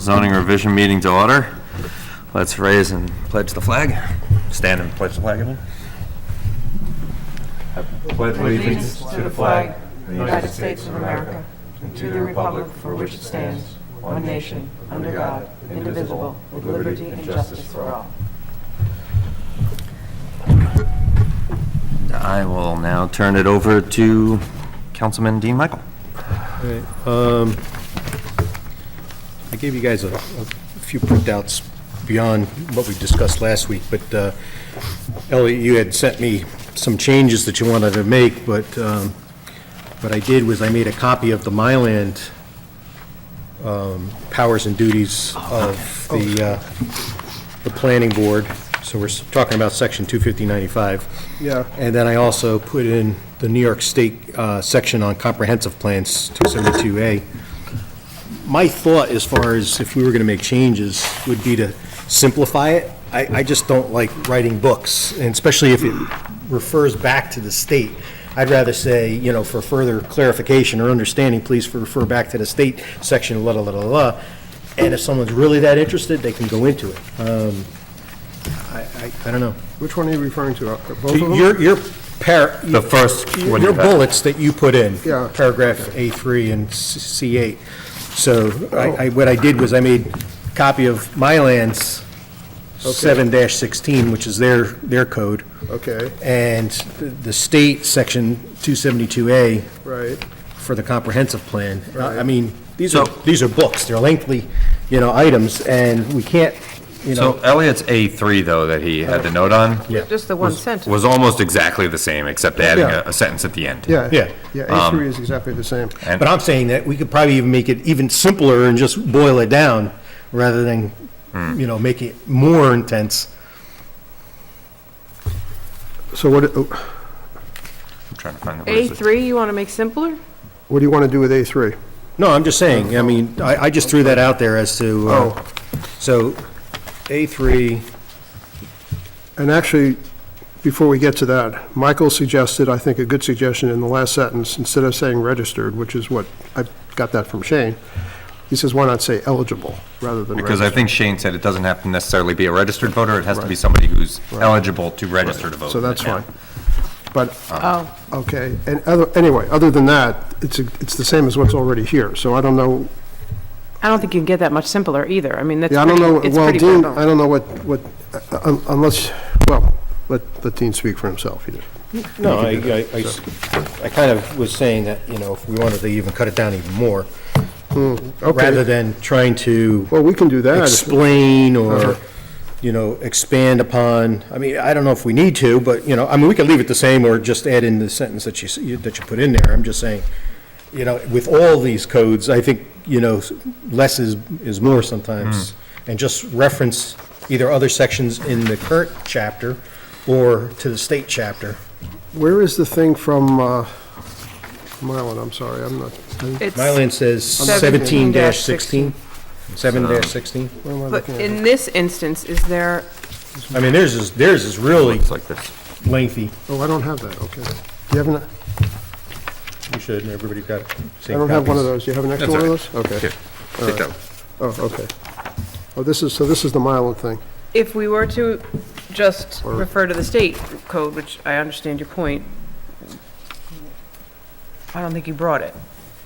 Zoning revision meeting to order. Let's raise and pledge the flag. Stand and pledge the flag again. Pledge allegiance to the flag of the United States of America and to the republic for which it stands, one nation, under God, indivisible, with liberty and justice for all. I will now turn it over to Councilman Dean Michael. I gave you guys a few printouts beyond what we discussed last week, but Elliot, you had sent me some changes that you wanted to make, but what I did was I made a copy of the Myland powers and duties of the planning board. So we're talking about section 25095. Yeah. And then I also put in the New York State section on comprehensive plans, 272A. My thought, as far as if we were going to make changes, would be to simplify it. I just don't like writing books, and especially if it refers back to the state. I'd rather say, you know, for further clarification or understanding, please refer back to the state section, la, la, la, la, la. And if someone's really that interested, they can go into it. I don't know. Which one are you referring to? Both of them? The first one. Your bullets that you put in, Yeah. paragraph A3 and C8. So what I did was I made a copy of Mylan's 7-16, which is their code, Okay, and the state section 272A right. for the comprehensive plan. Right. I mean, these are books, they're lengthy, items, and we can't, So Elliot's A3, though, that he had the note on, Yeah. Just the one sentence. was almost exactly the same, except adding Yeah. a sentence at the end. Yeah. Yeah. Yeah, A3 is exactly the same. But I'm saying that we could probably even make it even simpler and just boil it down, rather than, make it more intense. So what I'm trying to find the words. A3, you want to make simpler? do you want to do with A3? No, I'm just saying, I mean, I just threw that out there as to, so A3, And actually, before we get to that, Michael suggested, I think a good suggestion in the last sentence, instead of saying registered, which is what, I got that from Shane, he says, why not say eligible rather than Because I registered? think Shane said it doesn't have to necessarily be a registered voter, it has to be somebody who's eligible to register to vote. So that's Yeah. fine. But, Oh. okay, and anyway, other than that, it's the same as what's already here, so I don't know. I don't think you can get that much simpler either. I mean, that's Yeah, I don't pretty, know, it's well, pretty Dean, bare I don't know what, unless, well, let Dean speak for himself. He did. no, I kind of was saying that, if we wanted to even cut it down even more, rather than trying to Well, we can do that. explain or, expand upon, I mean, I don't know if we need to, but, we could leave it the same or just add in the sentence that you put in there. I'm just saying, with all these codes, I think, less is more sometimes. And just reference either other sections in the current chapter or to the state chapter. Where is the thing from, Mylan, I'm sorry, I'm not, It's- Mylan says 17-16, 7-16. where am I But looking at? in this instance, is there, I mean, theirs is really Looks like this. lengthy. Oh, I don't have that, okay. Do you have an, You should, and everybody's got I same don't have one of copies. those. Do you have an extra That's one all of those? Okay. Here, take that one. Oh, okay. Oh, this is the Mylan thing. if we were to just Or- refer to the state code, which I understand your point, I don't think you brought it.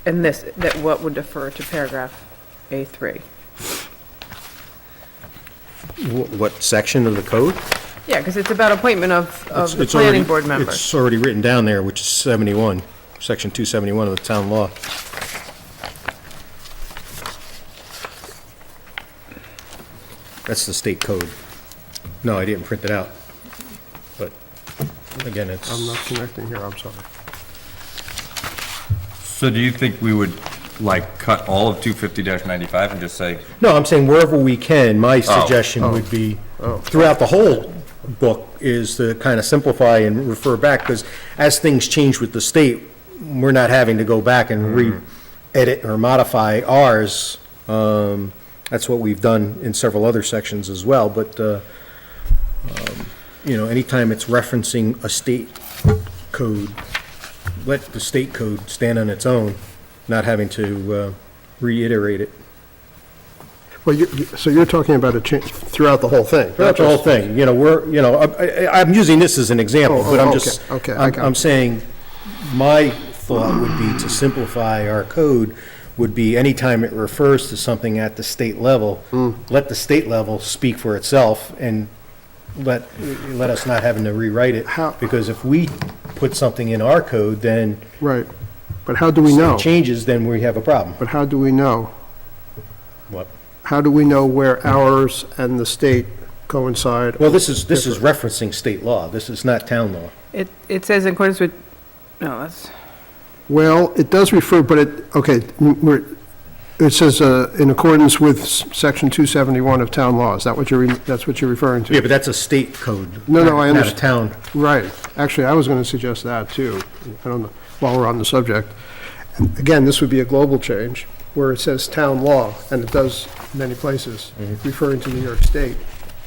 And this, that what would defer to paragraph A3? What section of the code? Yeah, because it's about appointment of the It's planning already- board member. It's already written down there, which is 71, section 271 of the town law. That's the state code. No, I didn't print it out. But, again, I'm it's, not connecting here, I'm sorry. So do you think we would, cut all of 250-95 and just say, no, I'm saying wherever we can, my suggestion would be, throughout the whole book, is to kind of simplify and refer back, because as things change with the state, we're not having to go back and re-edit or modify ours. That's what we've done in several other sections as well, but, anytime it's referencing a state code, let the state code stand on its own, not having to reiterate it. Well, so you're talking about a change throughout the whole thing? That's the whole thing, I'm using this as an example, Oh, but I'm okay, just, okay, I got I'm it. saying, my thought would be to simplify our code, would be anytime it refers to something at the state level, let the state level speak for itself, and let us not having to rewrite it. How- Because if we put something in our code, then Right. But how do we know? it changes, then we have a problem. But how do we know? What? How do we know where ours and the state coincide? Well, this is referencing state law, this is not town law. It says in accordance with, no, that's, Well, it does refer, but it says in accordance with Section 271 of town law. Is that what that's what you're referring to? Yeah, but that's a state code. No, I not a understand. town. Right. Actually, I was going to suggest that, too, I don't know, while we're on the subject. And again, this would be a global change, where it says town law, and it does in many places, referring to New York State.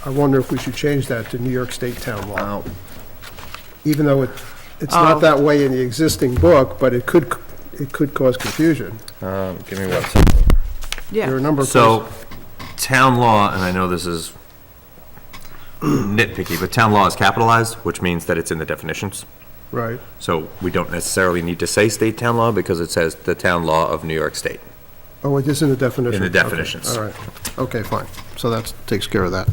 I wonder if we should change that to New York State town law. Even though it's not that way in the existing book, but it could cause confusion. Give me 1 second. There are a yeah. number of places. So, town law, and I know this is nitpicky, but town law is capitalized, which means that it's in the definitions. Right. So we don't necessarily need to say state town law because it says the town law of New York State. Oh, it is in the definition? In the Okay, definitions. all right. Okay, fine. So that takes care of that.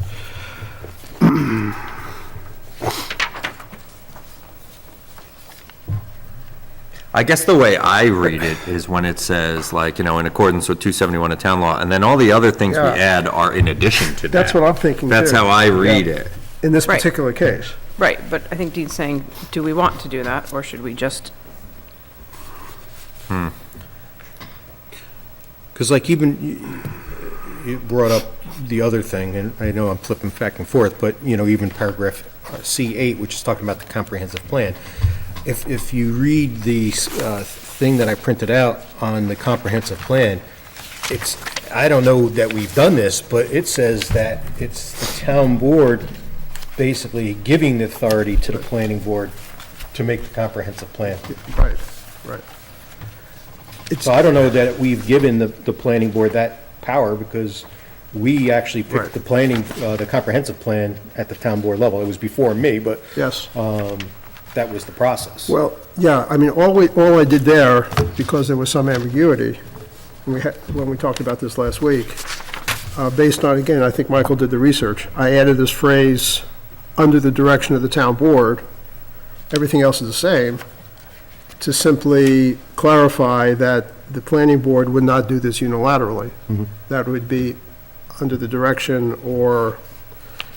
I guess the way I read it is when it says, like, in accordance with 271 of town law, and then all the other things we Yeah. add are in addition to that. That's what I'm thinking, That's too. how I read it. In this Right. particular case. Right, but I think Dean's saying, do we want to do that, or should we just, Because like even, you brought up the other thing, and I know I'm flipping back and forth, but, even paragraph C8, which is talking about the comprehensive plan, if you read the thing that I printed out on the comprehensive plan, I don't know that we've done this, but it says that it's the town board basically giving the authority to the planning board to make the comprehensive plan. Right, right. So I don't know that we've given the planning board that power, because we actually Right. picked the comprehensive plan at the town board level. It was before me, but Yes. that was the process. Well, yeah, I mean, all I did there, because there was some ambiguity, when we talked about this last week, based on, again, I think Michael did the research, I added this phrase, "under the direction of the town board," everything else is the same, to simply clarify that the planning board would not do this unilaterally. That would be under the direction or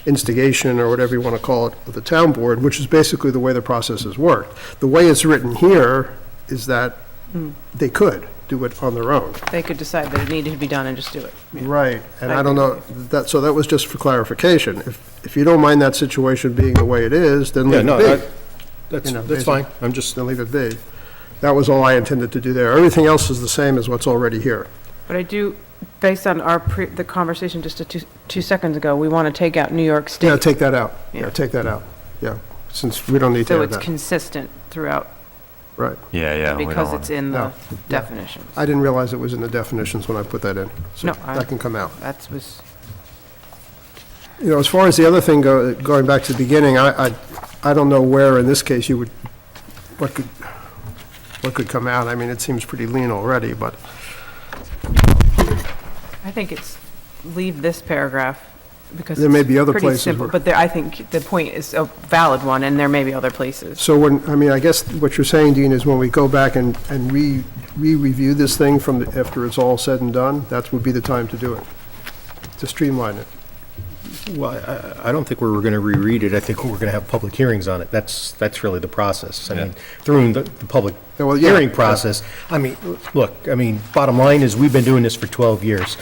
instigation, or whatever you want to call it, of the town board, which is basically the way the process has worked. The way it's written here is that they could do it on their own. they could decide that it needed to be done and just do it? Right, and I I don't know, so that was just for clarification. If you don't mind that situation being the way it is, then Yeah, leave no, it be. that's, You know, that's fine. I'm just, Then leave it be. That was all I intended to do there. Everything else is the same as what's already here. But I do, based on the conversation just two seconds ago, we want to take out New York State. Yeah, take that out. Yeah, Yeah. take that out. Yeah, since we don't need to So have it's that. consistent throughout, Right. Yeah. we because don't it's want- in No, the definitions. I didn't realize it was in the definitions when I put that in. So No, that can come out. That was, You know, as far as the other thing, going back to the beginning, I don't know where in this case you would, what could come out. I mean, it seems pretty lean already, but, I think it's, leave this paragraph, because There may it's be other pretty places simple, where- but I think the point is a valid one, and there may be other places. so I mean, I guess what you're saying, Dean, is when we go back and re-review this thing after it's all said and done, that would be the time to do it, to streamline it. well, I don't think we're going to reread it. I think we're going to have public hearings on it. That's really the process. I mean, through the public Yeah, well, yeah, hearing yeah. process. I mean, look, bottom line is, we've been doing this for 12 years.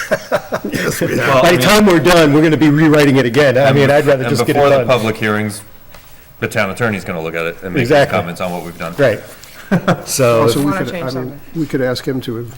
By the time we're done, we're going to be rewriting it again. I mean, I'd rather And just get it before the done. public hearings, the town attorney's gonna look at it and make some Exactly. comments on what we've done. Right. So, Also, we Wanna could, change I mean, something. we could ask him to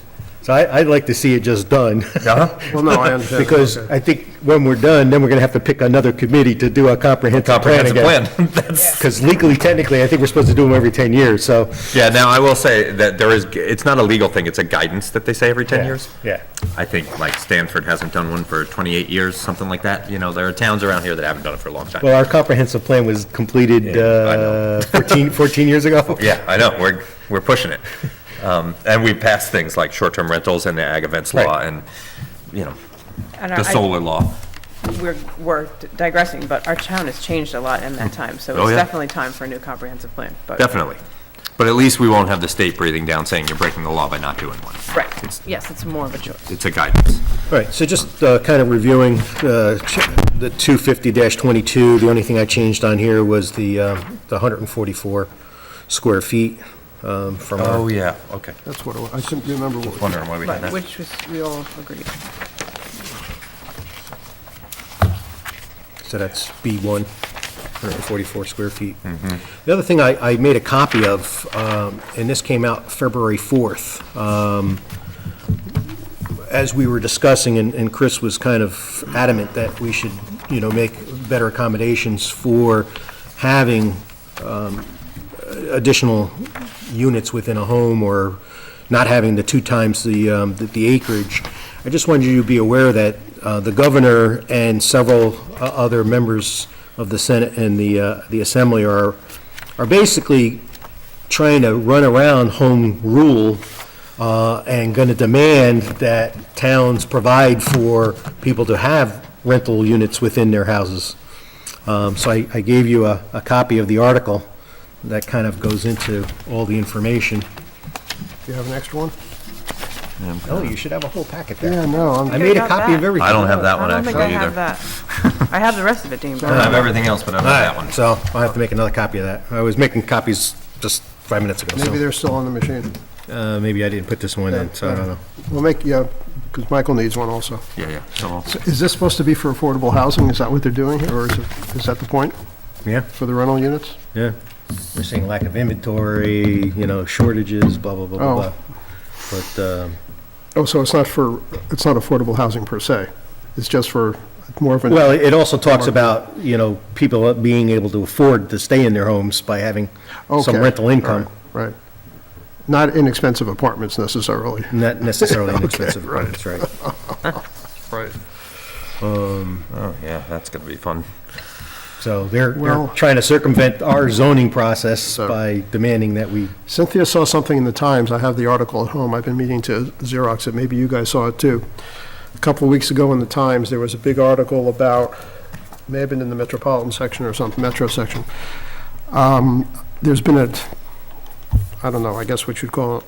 So I'd like to see it just done. Well, no, I understand. Because Okay. I think when we're done, then we're gonna have to pick another committee to do a comprehensive plan Comprehensive again. plan. That's, Because legally, technically, I think we're supposed to do them every 10 years, so. yeah, now I will say that there is, it's not a legal thing, it's a guidance that they say every 10 years. Yeah. I think like Stanford hasn't done one for 28 years, something like that. You know, there are towns around here that haven't done it for a long time. Well, our comprehensive plan was completed Yeah, I know. 14 years ago. Yeah, I know, we're pushing it. And we passed things like short-term rentals and the ag events law Right. and, you know, And the solar law. we're digressing, but our town has changed a lot in that time, so Oh, it's yeah. definitely time for a new comprehensive plan, but. Definitely. But at least we won't have the state breathing down saying you're breaking the law by not doing one. Right, It's- yes, it's more of a choice. It's a guidance. All right, so just kind of reviewing the 250-22, the only thing I changed on here was the 144 square feet from our, Oh, yeah, okay. That's what, I couldn't remember what. Wondering why we did Right, that. which was, we all agreed. so that's B1, 144 square feet. The other thing I made a copy of, and this came out February 4th, as we were discussing, and Chris was kind of adamant that we should, make better accommodations for having additional units within a home or not having the 2 times the acreage. I just wanted you to be aware that the governor and several other members of the Senate and the Assembly are basically trying to run around home rule and going to demand that towns provide for people to have rental units within their houses. So I gave you a copy of the article that kind of goes into all the information. Do you have an extra one? Oh, you should have a whole packet there. Yeah, no, I I'm, made a got copy of that. everything. I don't have that one I don't think I actually have either. that. I have the rest of it, Dean, but I have everything else, but I don't All have that right, one. so I'll have to make another copy of that. I was making copies just 5 minutes ago, maybe so they're still on the machine. maybe I didn't put this one in, so I don't know. We'll because Michael needs one also. Yeah, yeah. So, So is this supposed to be for affordable housing? Is that what they're doing here, or is that the point Yeah, for the rental units? yeah. We're seeing lack of inventory, shortages, blah, blah, blah, blah, Oh. blah. But, Oh, so it's not affordable housing per se? It's just for more of an... well, it also talks about, people being able to afford to stay in their homes by having some Okay, rental income, Right. Not inexpensive apartments necessarily. not necessarily Okay, inexpensive right. apartments, right? Right. oh, yeah, that's gonna be fun. So they're Well- trying to circumvent our zoning process So- by demanding that we, Cynthia saw something in the Times. I have the article at home. I've been meaning to Xerox it. Maybe you guys saw it too. A couple of weeks ago in the Times, there was a big article about, may have been in the metropolitan section or something, metro section. There's been I don't know, I guess what you'd call,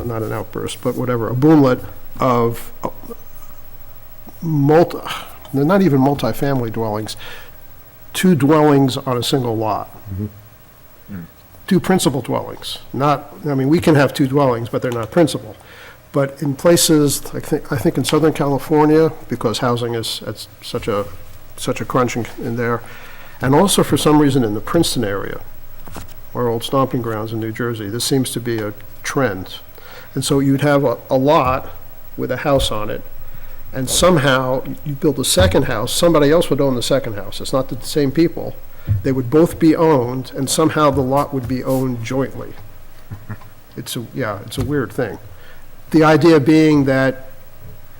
not an outburst, but whatever, a boomlet of they're not even multifamily dwellings, 2 dwellings on a single lot. 2 principal dwellings, we can have 2 dwellings, but they're not principal. But in places, I think in Southern California, because housing is at such a crunch in there, and also for some reason in the Princeton area, our old stomping grounds in New Jersey, this seems to be a trend. And so you'd have a lot with a house on it, and somehow you build a second house, somebody else would own the second house. It's not the same people. They would both be owned, and somehow the lot would be owned jointly. It's a weird thing. The idea being that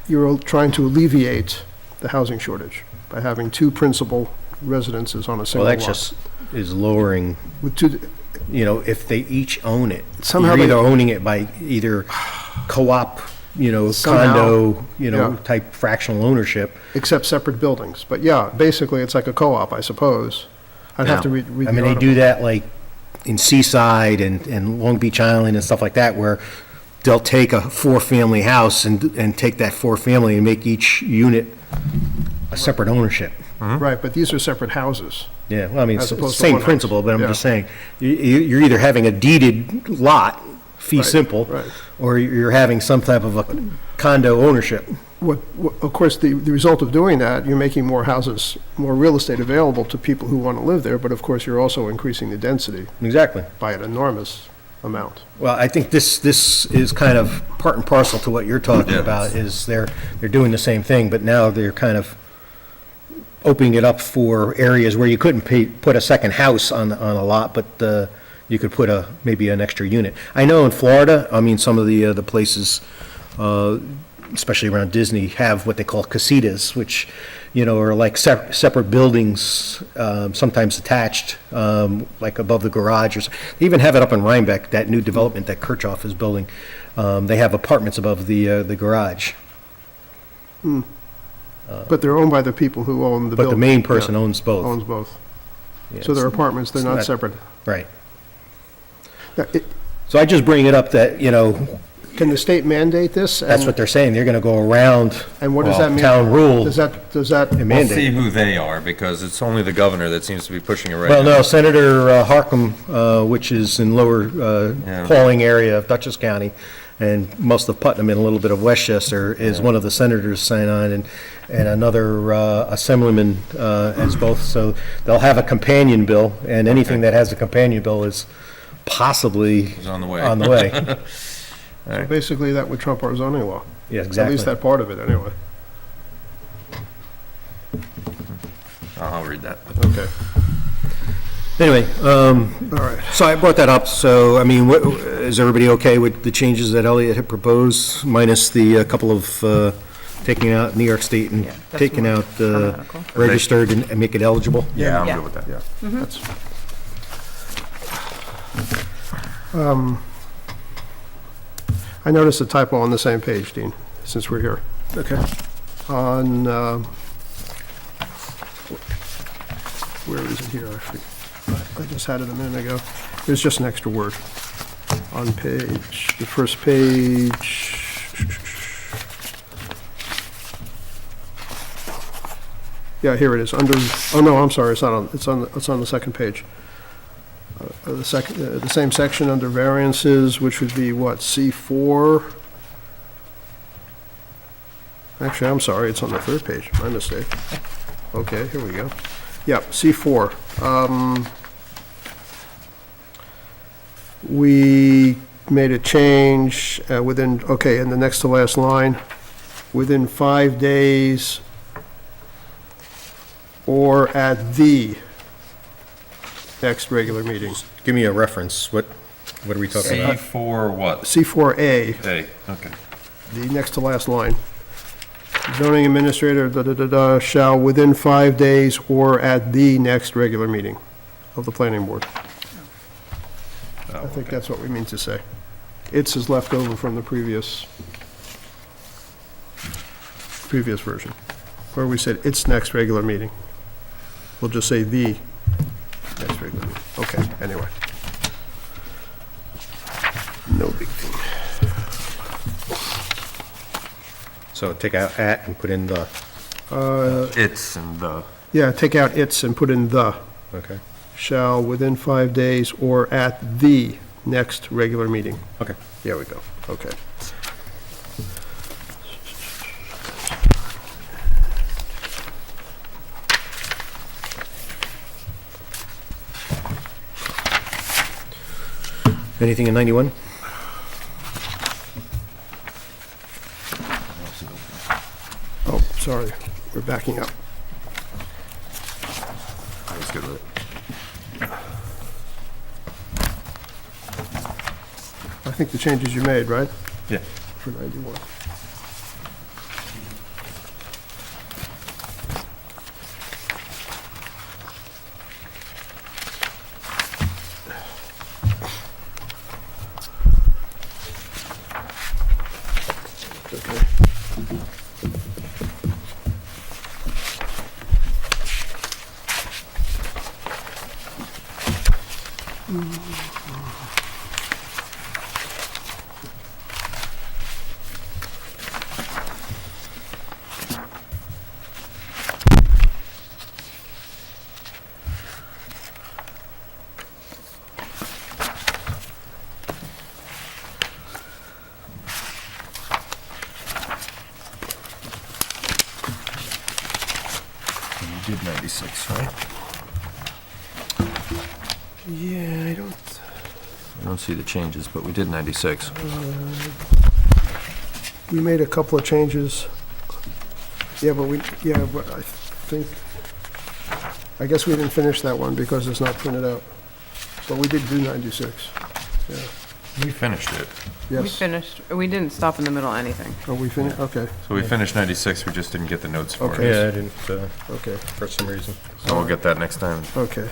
you're trying to alleviate the housing shortage by having 2 principal residences on a well, single that lot. just is lowering, With 2, if they each own it. Somehow You're they- either owning it by either co-op, Somehow, condo, yeah. type fractional ownership. except separate buildings. But yeah, basically, it's like a co-op, I suppose. I'd have to read I the mean, they article. do that like in Seaside and Long Beach Island and stuff like that, where they'll take a 4-family house and take that 4-family and make each unit a separate ownership. Right, but these are separate houses. Yeah, well, I mean, As it's the opposed to same one house. principle, but I'm Yeah. just saying, you're either having a deeded lot, fee Right, simple, right. or you're having some type of a condo ownership. Of course, the result of doing that, you're making more houses, more real estate available to people who want to live there, but of course, you're also increasing the density Exactly. by an enormous amount. Well, I think this is kind of part and parcel to what you're talking Yeah. about, is they're doing the same thing, but now they're kind of opening it up for areas where you couldn't put a second house on a lot, but you could put maybe an extra unit. I know in Florida, I mean, some of the places, especially around Disney, have what they call casitas, which, are like separate buildings, sometimes attached, like above the garage. They even have it up in Rhinebeck, that new development that Kirchhoff is building. They have apartments above the garage. But they're owned by the people who own the But building. the main person Yeah, owns both. Owns both. Yeah, So they're it's- apartments, they're it's not not- separate. Right. Now, So I just bring it up that, Can the state mandate this? that's And- what they're saying. They're going to go around And what does that mean? town rule. Does that, and We'll mandate. see who they are, because it's only the governor that seems to be pushing it right Well, now. no, Senator Harkam, which is in lower Yeah. Pauling area of Dutchess County, and most of Putnam and a little bit of Westchester, is one of the senators signed on, and another assemblyman as both. So they'll have a companion bill, and anything that has a companion bill is possibly It's on the way. on the way. basically, that would trump our zoning law. Yeah, At exactly. least that part of it, anyway. I'll read that. Okay, Anyway, all right. so I brought that up, so, I mean, is everybody okay with the changes that Elliot had proposed, minus the couple of, taking out New York State and Yeah, that's taking more out grammatical. registered and make it eligible? Yeah, I'm Yeah. good with that. Yeah, that's. I noticed a typo on the same page, Dean, since we're here. Okay. On, where is it here? I just had it a minute ago. There's just an extra word on the first page. Yeah, here it is, oh no, I'm sorry, it's on the second page. The same section under variances, which would be what, C4? Actually, I'm sorry, it's on the third page, my mistake. Okay, here we go. Yep, C4. We made a change within, okay, in the next to last line, within 5 days or at the next regular meeting. Give me a reference, what are we talking about? C4 what? C4A, Hey, okay. the next to last line. Zoning administrator, da-da-da-da, shall within 5 days or at the next regular meeting of the planning board. I think that's what we mean to say. It's is left over from the previous version, where we said its next regular meeting. We'll just say the next regular meeting. Okay, anyway. No big thing. So take out at and put in the, It's and the, Yeah, take out its and put in the. okay, Shall within 5 days or at the next regular meeting. okay. There we go, okay. Anything in 91? Oh, sorry, we're backing up. I was good with it. I think the changes you made, right, Yeah. for 91? Okay. You did 96, right? Yeah, I don't, I don't see the changes, but we did 96. We made a couple of changes. Yeah, but I think, I guess we didn't finish that one because it's not printed out. But we did do 96, yeah. We finished it. We Yes. finished, we didn't stop in the middle of anything. Oh, we finished, okay, So we finished 96, we just didn't get the notes for Okay. it. Yeah, I didn't, okay, for some reason. So we'll get that next time. okay.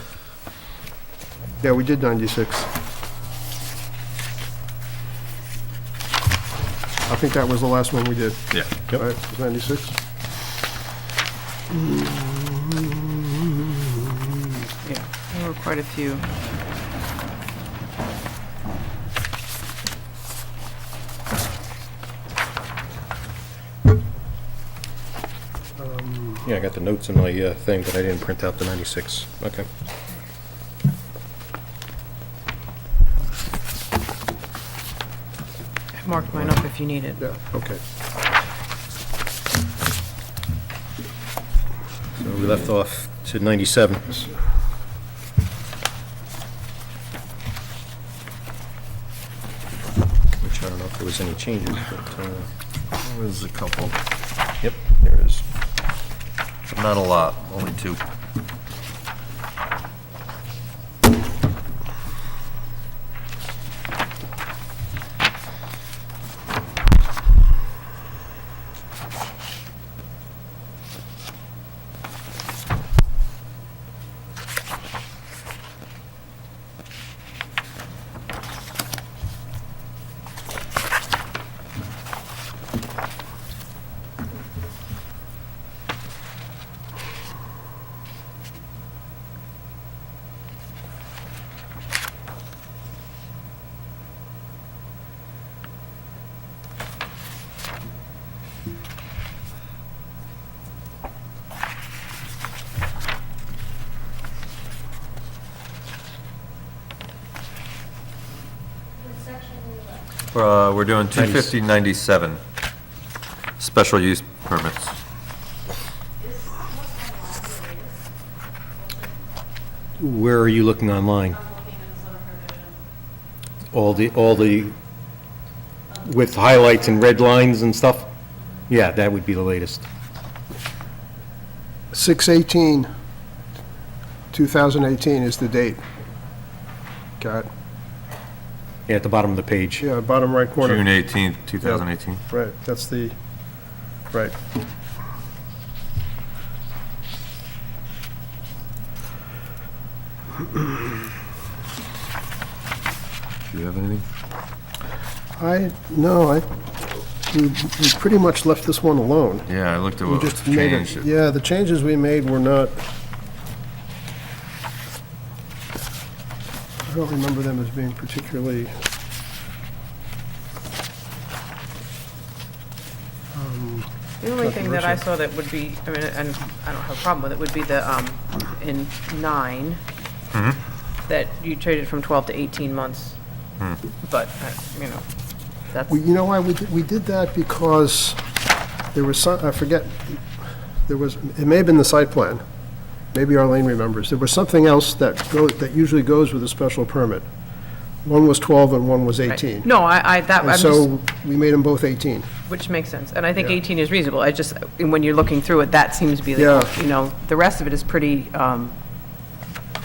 Yeah, we did 96. I think that was the last one we did. Yeah. Yep. Right, was 96? Yeah, there were quite a few. Yeah, I got the notes in my thing, but I didn't print out the 96. Okay. I marked mine up if you need it. Yeah, okay. So we left off to 97. Which I don't know if there was any changes, but, There's a couple, yep, there is. but not a lot, only 2. We're doing 250-97, special use permits. Where are you looking online? All the, with highlights and red lines and stuff? Yeah, that would be the latest. 6/18/2018 is the date. Got it. Yeah, at the bottom of the page. Yeah, bottom right corner. June 18th, 2018. Right, that's the, right. Do you have anything? We pretty much left this one alone. Yeah, I looked at We what was just made it, changed. yeah, the changes we made were not, I don't remember them as being particularly, The only thing that I saw that would be, I mean, and I don't have a problem with it, would be the, in 9, that you traded from 12 to 18 months. But, you know, that's, you know why we did that? Because there was some, I forget, there was, it may have been the site plan. Maybe Arlene remembers. There was something else that usually goes with a special permit. One was 12 and one was 18. no, I'm And just, so we made them both 18. which makes sense. And I think Yeah. 18 is reasonable. I just, when you're looking through it, that seems to be, Yeah. like, you know, the rest of it is pretty,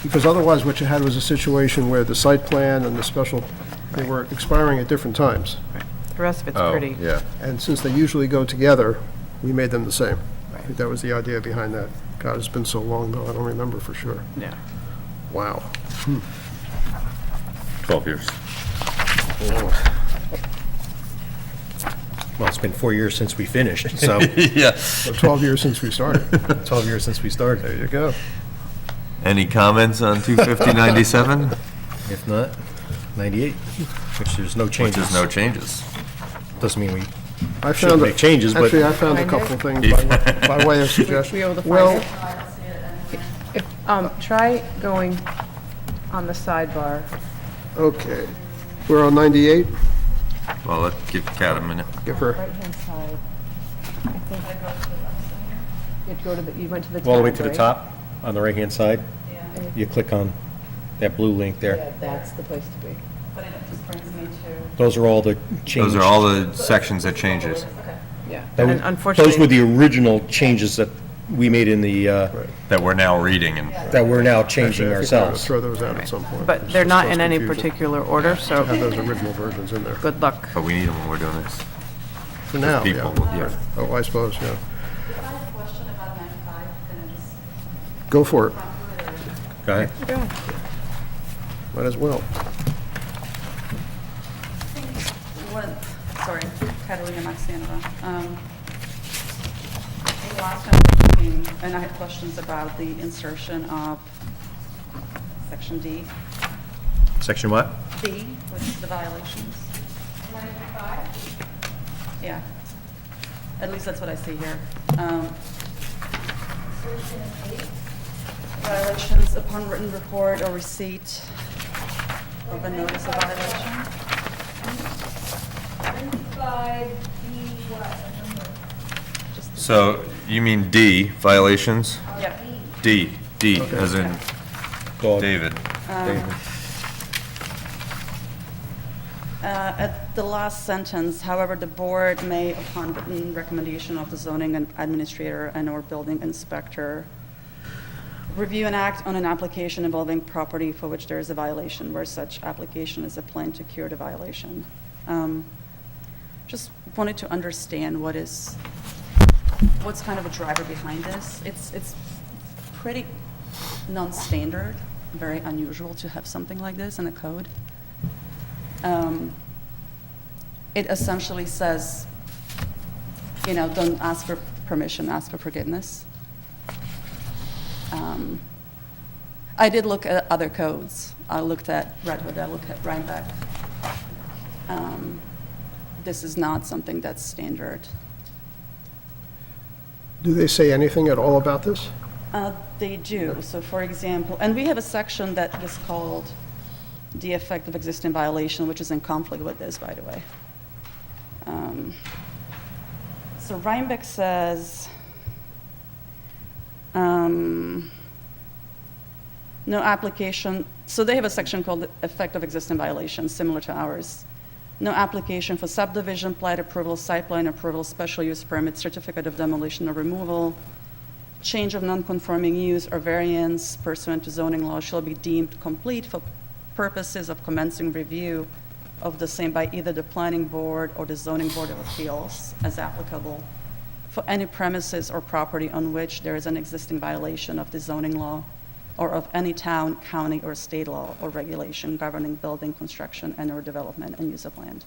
Because otherwise, what you had was a situation where the site plan and the special, they were expiring at different times. the rest of it's Oh, pretty. yeah. And since they usually go together, we made them the same. I Right. think that was the idea behind that. God, it's been so long ago, I don't remember for sure. Yeah. Wow. 12 years. Well, it's been 4 years since we finished, so Yeah. So 12 years since we started. 12 years since we started. There you go. Any comments on 250-97? If not, 98, which there's no Which changes. is no changes. Doesn't mean we I shouldn't found, make changes, but actually, I found a Find couple it? things by way of suggestion. We able to find Well, it? If, try going on the sidebar. okay. We're on 98? Well, let's give Kat a minute. Give her, Right-hand side. I think. You have to go to the, you went to the tab, all the way to the right? top, on the right-hand side, you click on that blue link there. Yeah, that's the place to be. But it just brings me to. Those are all the changes. Those are all the sections that changes. Yeah. That And was- unfortunately. Those were the original changes that we made in the, That we're now reading and, that we're now changing Actually, I think we're gonna ourselves. Throw those out at some point. But It's they're just not cause in any confusion. particular order, so Have those original versions in there. good luck. but we need them when we're doing this. For now, yeah. People, yeah. Oh, I suppose, yeah. If I have a question about 95, can I just Go for it. Go ahead. Might as well. Sorry, Catalina Maxianova. The last time we came, and I had questions about the insertion of section D. Section what? D, which is the violations. 95? Yeah. At least that's what I see here. Violations upon written report or receipt of a notice of violation. 95B what? Just the- So you mean D, violations? Yep. D, as in Dog. David. David. At the last sentence, however, the board may, upon written recommendation of the zoning administrator and/or building inspector, review and act on an application involving property for which there is a violation, where such application is a plan to cure the violation. Just wanted to understand what's kind of a driver behind this. It's pretty non-standard, very unusual to have something like this in a code. It essentially says, don't ask for permission, ask for forgiveness. I did look at other codes. I looked at Red Hood, I looked at Rhinebeck. This is not something that's standard. Do they say anything at all about this? They do. So for example, and we have a section that is called the effect of existing violation, which is in conflict with this, by the way. So Rhinebeck says, no application, so they have a section called the effect of existing violation, similar to ours. No application for subdivision, plat approval, site plan approval, special use permit, certificate of demolition or removal, change of non-conforming use or variance pursuant to zoning law shall be deemed complete for purposes of commencing review of the same by either the planning board or the zoning board of appeals as applicable for any premises or property on which there is an existing violation of the zoning law or of any town, county, or state law or regulation governing building, construction, and/or development and use of land,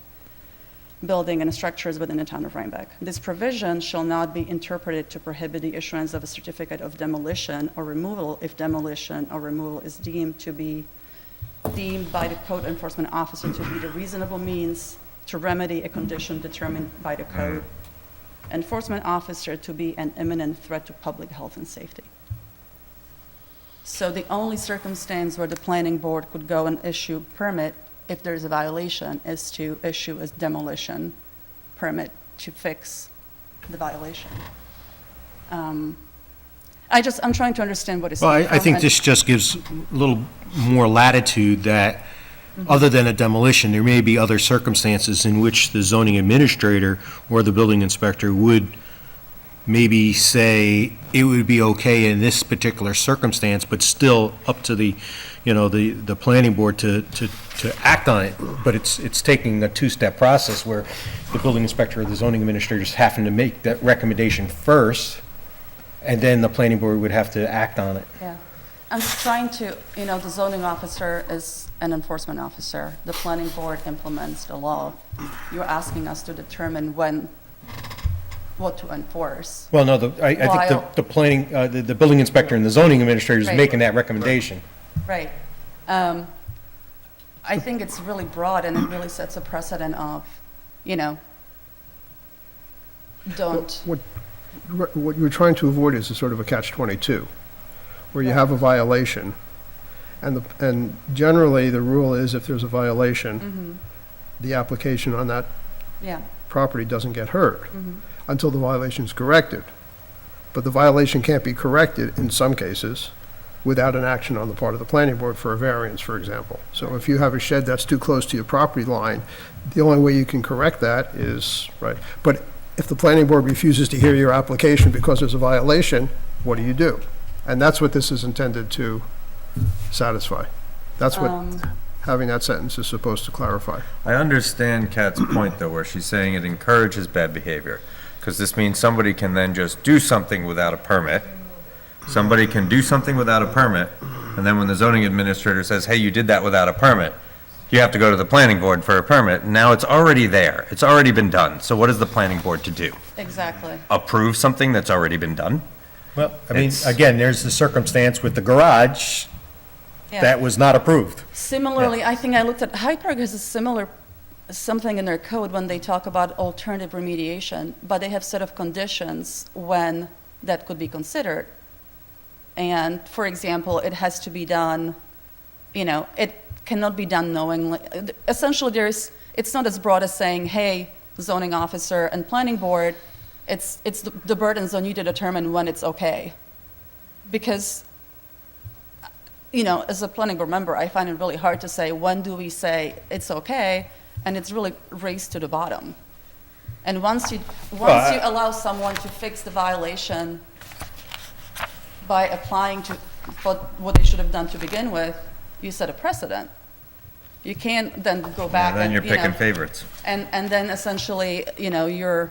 building, and structures within the town of Rhinebeck. This provision shall not be interpreted to prohibit the issuance of a certificate of demolition or removal if demolition or removal is deemed by the code enforcement officer to be the reasonable means to remedy a condition determined by the code enforcement officer to be an imminent threat to public health and safety. So the only circumstance where the planning board could go and issue permit if there's a violation is to issue a demolition permit to fix the violation. I'm trying to understand what is. Well, I think this just gives a little more latitude that, other than a demolition, there may be other circumstances in which the zoning administrator or the building inspector would maybe say it would be okay in this particular circumstance, but still up to the planning board to act on it. But it's taking a two-step process where the building inspector or the zoning administrator is having to make that recommendation first, and then the planning board would have to act on it. Yeah. I'm just trying to, the zoning officer is an enforcement officer. The planning board implements the law. You're asking us to determine what to enforce. Well, no, I think While- the planning, the building inspector and the zoning administrator is Right. making that recommendation. Right. I think it's really broad, and it really sets a precedent of, don't. What you're trying to avoid is a sort of a catch-22, where you have a violation, and generally, the rule is if there's a violation, the application on that Yeah. property doesn't get heard until the violation is corrected. But the violation can't be corrected in some cases without an action on the part of the planning board for a variance, for example. So if you have a shed that's too close to your property line, the only way you can correct that is, right, but if the planning board refuses to hear your application because there's a violation, what do? And that's what this is intended to satisfy. That's what having that sentence is supposed to clarify. I understand Kat's point, though, where she's saying it encourages bad behavior, because this means somebody can then just do something without a permit. Somebody can do something without a permit, and then when the zoning administrator says, hey, you did that without a permit, you have to go to the planning board for a permit. Now it's already there. It's already been done. So what is the planning board to do? Exactly. Approve something that's already been done? Well, I mean, It's- again, there's the circumstance with the garage Yeah. that was not approved. Similarly, I think I looked at, Hyde Park has a similar, something in their code when they talk about alternative remediation, but they have set of conditions when that could be considered. And, for example, it has to be done, it cannot be done knowingly. Essentially, it's not as broad as saying, hey, zoning officer and planning board, it's the burden's on you to determine when it's okay. Because, as a planning board member, I find it really hard to say, when do we say it's okay? And it's really race to the bottom. And once you allow someone to fix the violation by applying to what they should have done to begin with, you set a precedent. You can't then go back And then and, you're picking favorites. and then essentially, the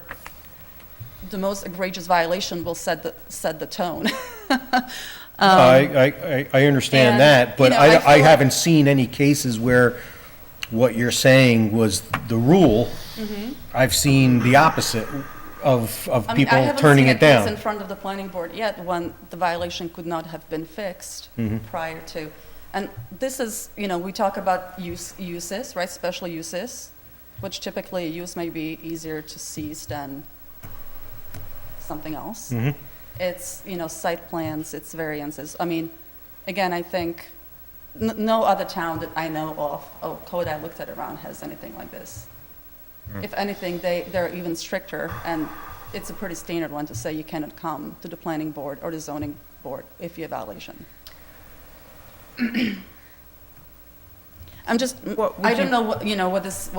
most egregious violation will set the tone. I understand and, that, but I feel I like- haven't seen any cases where what you're saying was the rule. I've seen the opposite of I mean, I people haven't turning seen it a case in down. front of the planning board yet when the violation could not have been fixed prior to. And this is, we talk about uses, right, special uses, which typically a use may be easier to seize than something else. It's, site plans, it's variances. I mean, again, I think no other town that I know of, code I looked at around has anything like this. If anything, they're even stricter, and it's a pretty standard one to say you cannot come to the planning board or the zoning board if you have violation. I'm just, What would I don't you- know what is,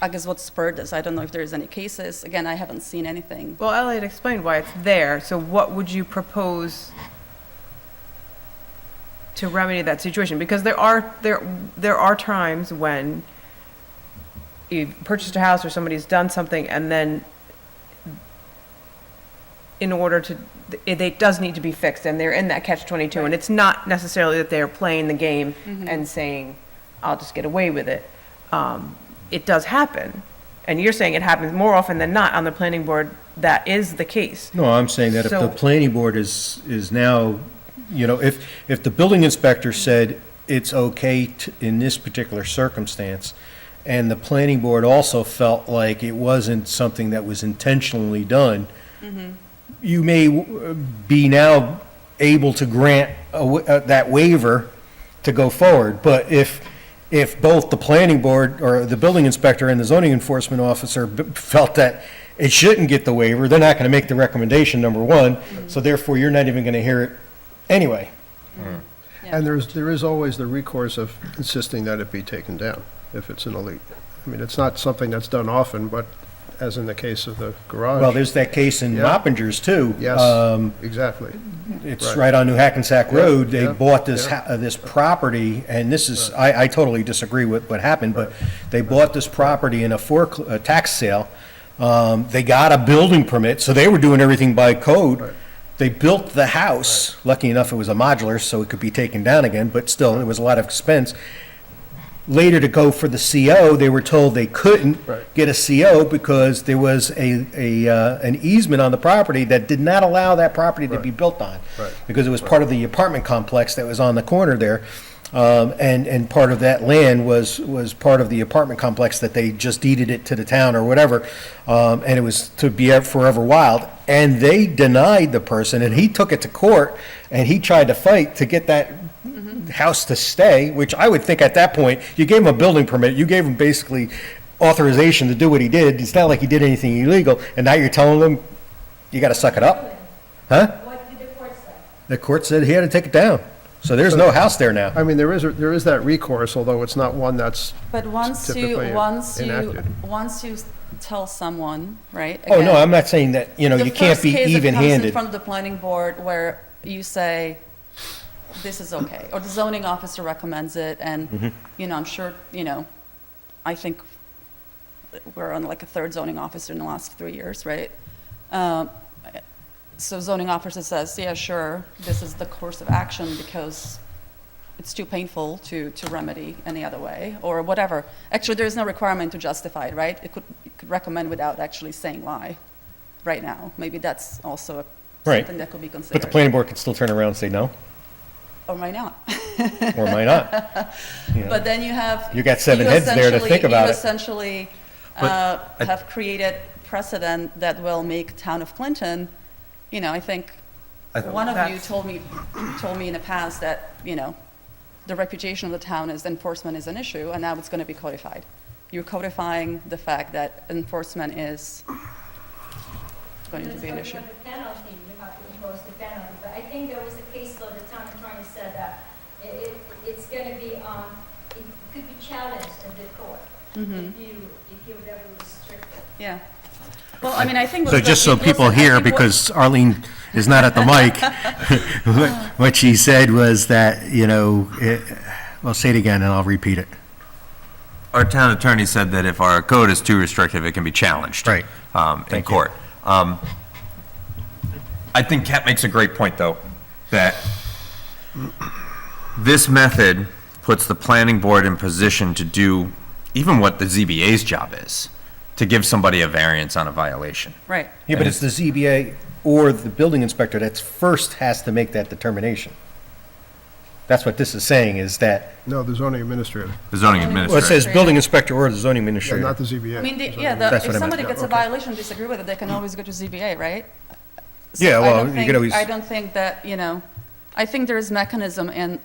I guess what spurred this. I don't know if there's any cases. Again, I haven't seen anything. Well, Elliot explained why it's there, so what would you propose to remedy that situation? Because there are times when you've purchased a house or somebody's done something, and then in order to, it does need to be fixed, and they're in that catch-22, and it's not necessarily that they're playing the game and saying, I'll just get away with it. It does happen, and you're saying it happens more often than not on the planning board. That is the case. No, I'm saying that if the So- planning board is now, if the building inspector said it's okay in this particular circumstance, and the planning board also felt like it wasn't something that was intentionally done, you may be now able to grant that waiver to go forward. But if both the planning board, or the building inspector and the zoning enforcement officer felt that it shouldn't get the waiver, they're not going to make the recommendation, number one, so therefore you're not even going to hear it anyway. And there is always the recourse of insisting that it be taken down if it's an elite. I mean, it's not something that's done often, but as in the case of the garage. Well, there's that case in Yeah. Moppingers too. Yes, exactly. It's Right. right on New Hackensack Road. They yeah, bought this, yeah. this property, and this is, I totally disagree with what happened, but they bought this property in a tax sale. They got a building permit, so they were doing everything by code. Right. They built the house. Lucky enough, it was a modular, so it could be taken down again, but still, it was a lot of expense. Later, to go for the CO, they were told they couldn't Right. get a CO because there was an easement on the property that did not allow that property to be built on. Right. Because it was part of the apartment complex that was on the corner there. And part of that land was part of the apartment complex that they just deeded it to the town or whatever. And it was to be Forever Wild. And they denied the person, and he took it to court, and he tried to fight to get that house to stay, which I would think at that point, you gave him a building permit, you gave him basically authorization to do what he did. It's not like he did anything illegal, and now you're telling him, you gotta suck it up? Huh? What did the court say? The court said he had to take it down. So there's no house there now. I mean, there is that recourse, although it's not one that's, But typically enacted. once you tell someone, right? Oh, no, again, I'm not saying that, you know, you can't be The first case that comes in even-handed. front of the planning board where you say, this is okay, or the zoning officer recommends it, Mm-hmm. and, you know, I'm sure, you know, I think we're on like a third zoning officer in the last 3 years, right? So zoning officer says, yeah, sure, this is the course of action because it's too painful to remedy any other way, or whatever. Actually, there is no requirement to justify it, right? You could recommend without actually saying why, right now. Maybe that's also Right. something that could be considered. But the planning board can still turn around and say no, Or might not. or might not. You know. But then you have. You got seven heads there to think about You it. essentially But I- have created precedent that will make town of Clinton, you know, I think one of you That's- told me in the past that, you know, the reputation of the town is enforcement is an issue, and now it's going to be codified. You're codifying the fact that enforcement is going to be an issue. For the penalty, you have to impose the penalty, but I think there was a case law, the town attorney said that it's gonna be, it could be challenged in the court if you ever restrict it. Yeah. Well, I mean, I think. So just so people hear, because Arlene is not at the mic, what she said was that, you know, well, say it again and I'll repeat it. Our town attorney said that if our code is too restrictive, it can be challenged. Right. In Thank you. court. I think Kat makes a great point, though, that this method puts the planning board in position to do even what the ZBA's job is, to give somebody a variance on a violation. Right. Yeah, but it's the ZBA or the building inspector that's first has to make that determination. That's what this is saying, is that, no, the zoning administrator, The zoning Well, well, it administrator. says building inspector or the zoning yeah, administrator. not the ZBA. I mean, Zoning That's if what I meant. somebody gets a okay. violation, disagree with it, they can always go to ZBA, right? So Yeah, I well, don't you think- could always- I don't think that, you know, I think there is mechanism in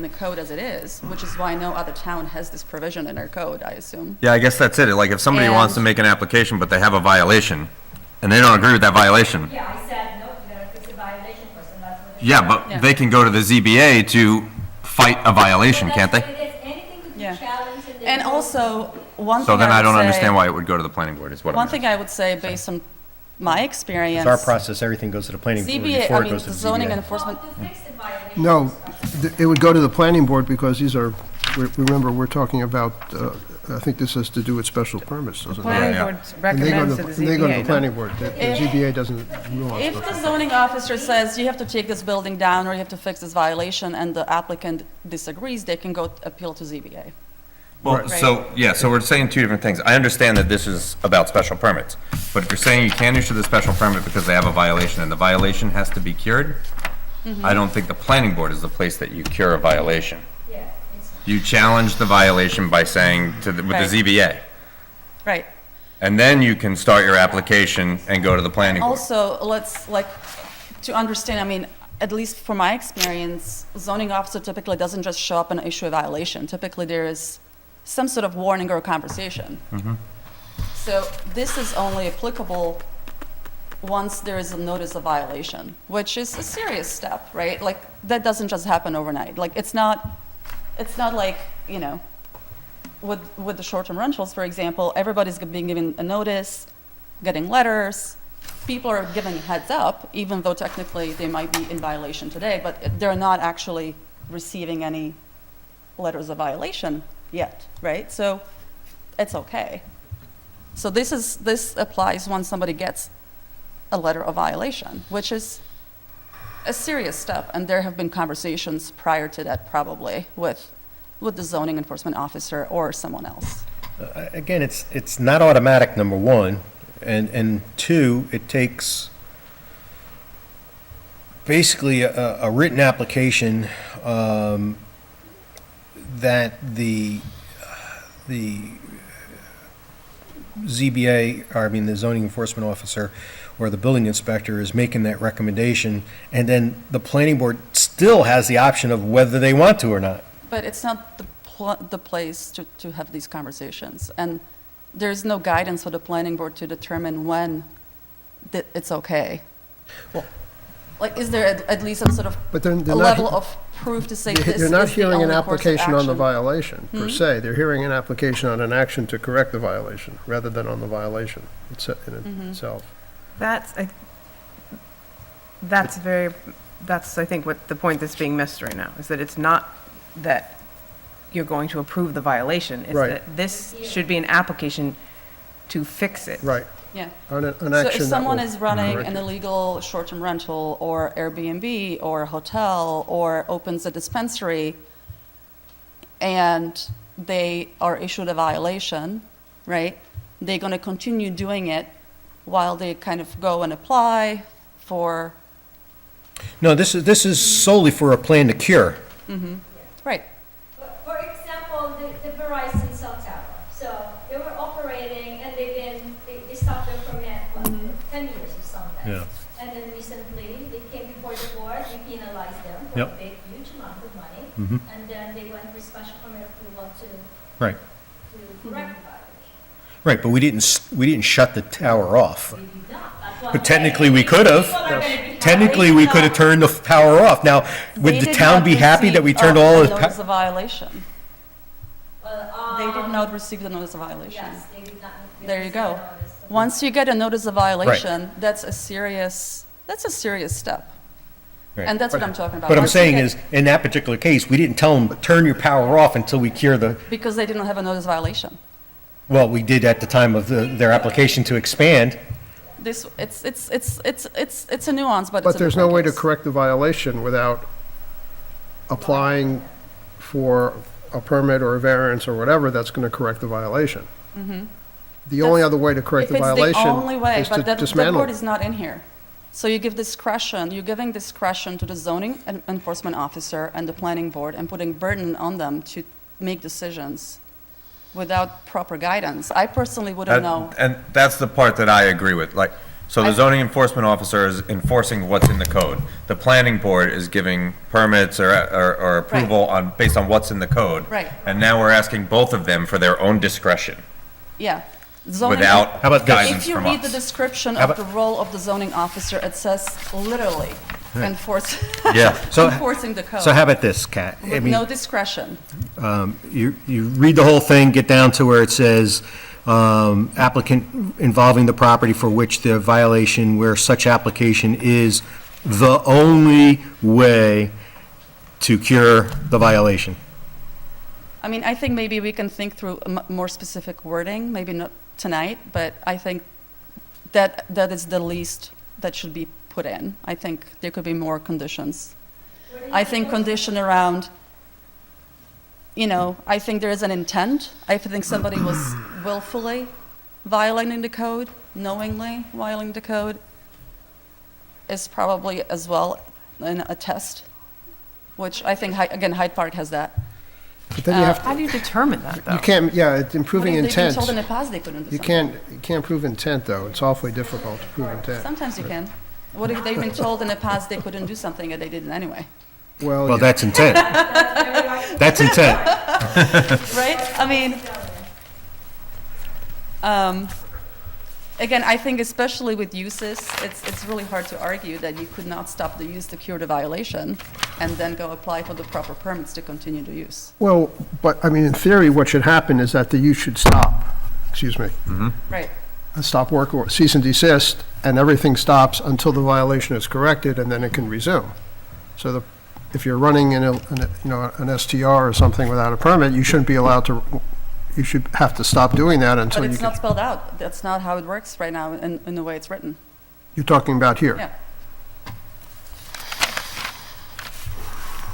the code as it is, which is why no other town has this provision in their code, I assume. Yeah, I guess that's it. Like, if somebody wants to And- make an application, but they have a violation, and they don't agree with that violation, Yeah, I said, no, you gotta fix the violation first, and that's what. yeah, Yeah. but they can go to the ZBA to fight a violation, can't they? Anything could be Yeah. challenged in the. And also, one So thing then I would don't say- understand why it would go to the planning board, is what One I'm thing I would say, based on my experience. It's our process, everything goes to the planning board ZBA, I before it mean, goes to the the zoning ZBA. enforcement, Well, to fix the violation. No, it would go to the planning board because these are, remember, we're talking about, I think this has to do with special permits, doesn't it? Planning Yeah. board And they go recommends to to, the they go to the ZBA, no? planning board. The ZBA doesn't rule on if special. the zoning officer says you have to take this building down or you have to fix this violation and the applicant disagrees, they can go appeal to ZBA. Well, Right. so, yeah, so we're saying two different things. I understand that this is about special permits, but if you're saying you can't issue the special permit because they have a violation and the violation has to be cured, I don't think the planning board is the place that you cure a violation. Yeah, it's. You challenge the violation by saying with the Right. ZBA, Right. and then you can start your application and go to the planning board. Also, let's, like, to understand, I mean, at least from my experience, zoning officer typically doesn't just show up and issue a violation. Typically, there is some sort of warning or conversation. So this is only applicable once there is a notice of violation, which is a serious step, right? Like, that doesn't just happen overnight. Like, it's not like, you know, with the short-term rentals, for example, everybody's being given a notice, getting letters, people are given heads up, even though technically they might be in violation today, but they're not actually receiving any letters of violation yet, right? So it's okay. So this applies when somebody gets a letter of violation, which is a serious step, and there have been conversations prior to that probably with the zoning enforcement officer or someone else. Again, it's not automatic, number one, and two, it takes basically a written application that the ZBA, or I mean, the zoning enforcement officer or the building inspector is making that recommendation, and then the planning board still has the option of whether they want to or not. But it's not the place to have these conversations. And there's no guidance for the planning board to determine when it's okay. Like, is there at least some sort of But then a they're not, level of proof to say this is they're the not hearing an only course of application on the action? violation, per se. They're hearing an application on an action to correct the violation, rather than on the violation in itself. That's, I think, what the point that's being missed right now, is that it's not that you're going to approve the violation. It's Right. that this should be an application to fix it. Right, Yeah. an So action if someone that is will running correct an it. illegal short-term rental or Airbnb or a hotel or opens a dispensary and they are issued a violation, right? They're going to continue doing it while they kind of go and apply for, No, this is solely for a plan to cure. right, For example, the Verizon cell tower. So they were operating and they stopped their permit, what, for 10 years or something. Yeah. And then recently, they came before the board, we penalized them for a Yep. big, huge amount of money. Mhm. And then they went for special permit approval to Right. correct the violation. Right, but we didn't shut the tower off. They did not. That's what But I'm technically, saying. we could have. People are gonna be Technically, we could have turned the power off. Now, They would the did town not be happy that we receive turned a all the? notice of violation. Well, They did not receive the notice of violation. Yes, they did not. they There you received go. a notice of- Once you get a notice of violation, that's a serious step. Right. And that's what I'm talking about. What I'm Once you saying get- is, in that particular case, we didn't tell them, turn your power off until we cure the, Because they didn't have a notice violation. well, we did at the time of their application to expand. This, it's a nuance, but it's But a there's no different way to case. correct the violation without applying for a permit or a variance or whatever that's going to correct the violation. The only That's- other way to correct the If it's the violation only way, is to but that dismantle board it. is not in here. So you give discretion, you're giving discretion to the zoning enforcement officer and the planning board and putting burden on them to make decisions without proper guidance. I personally wouldn't know. And that's the part that I agree with, like, so the I- zoning enforcement officer is enforcing what's in the code. The planning board is giving permits or approval on, based on what's in the code. Right. And now we're asking both of them for their own discretion, Yeah. Zoning- without How about this? guidance If you from read the us. description How of the role of the zoning officer, it says literally Yeah. enforcing the code. So how about this, Kat? I With mean, no discretion. you read the whole thing, get down to where it says, applicant involving the property for which the violation, where such application is the only way to cure the violation. I mean, I think maybe we can think through more specific wording, maybe not tonight, but I think that is the least that should be put in. I think there could be more conditions. I think condition around, I think there is an intent. I think somebody was willfully violating the code, knowingly violating the code, is probably as well a test, which I think, again, Hyde Park has that. But then you have How do you determine that, though? You can't, yeah, it's improving What if they've been intent. told in the past they couldn't do You something? can't prove intent, though. It's awfully difficult to prove intent. Sometimes you can. What if they've been told in the past they couldn't do something and they did it anyway? Well, yeah. that's intent. That's intent. Right? I mean, again, I think especially with uses, it's really hard to argue that you could not stop the use to cure the violation and then go apply for the proper permits to continue the use. Well, but, I mean, in theory, what should happen is that the use should stop, excuse me, Right. stop work or cease and desist, and everything stops until the violation is corrected, and then it can resume. So if you're running an STR or something without a permit, you shouldn't be allowed to, you should have to stop doing that until But you it's can. not spelled out. That's not how it works right now in the way it's written. You're talking about here? Yeah.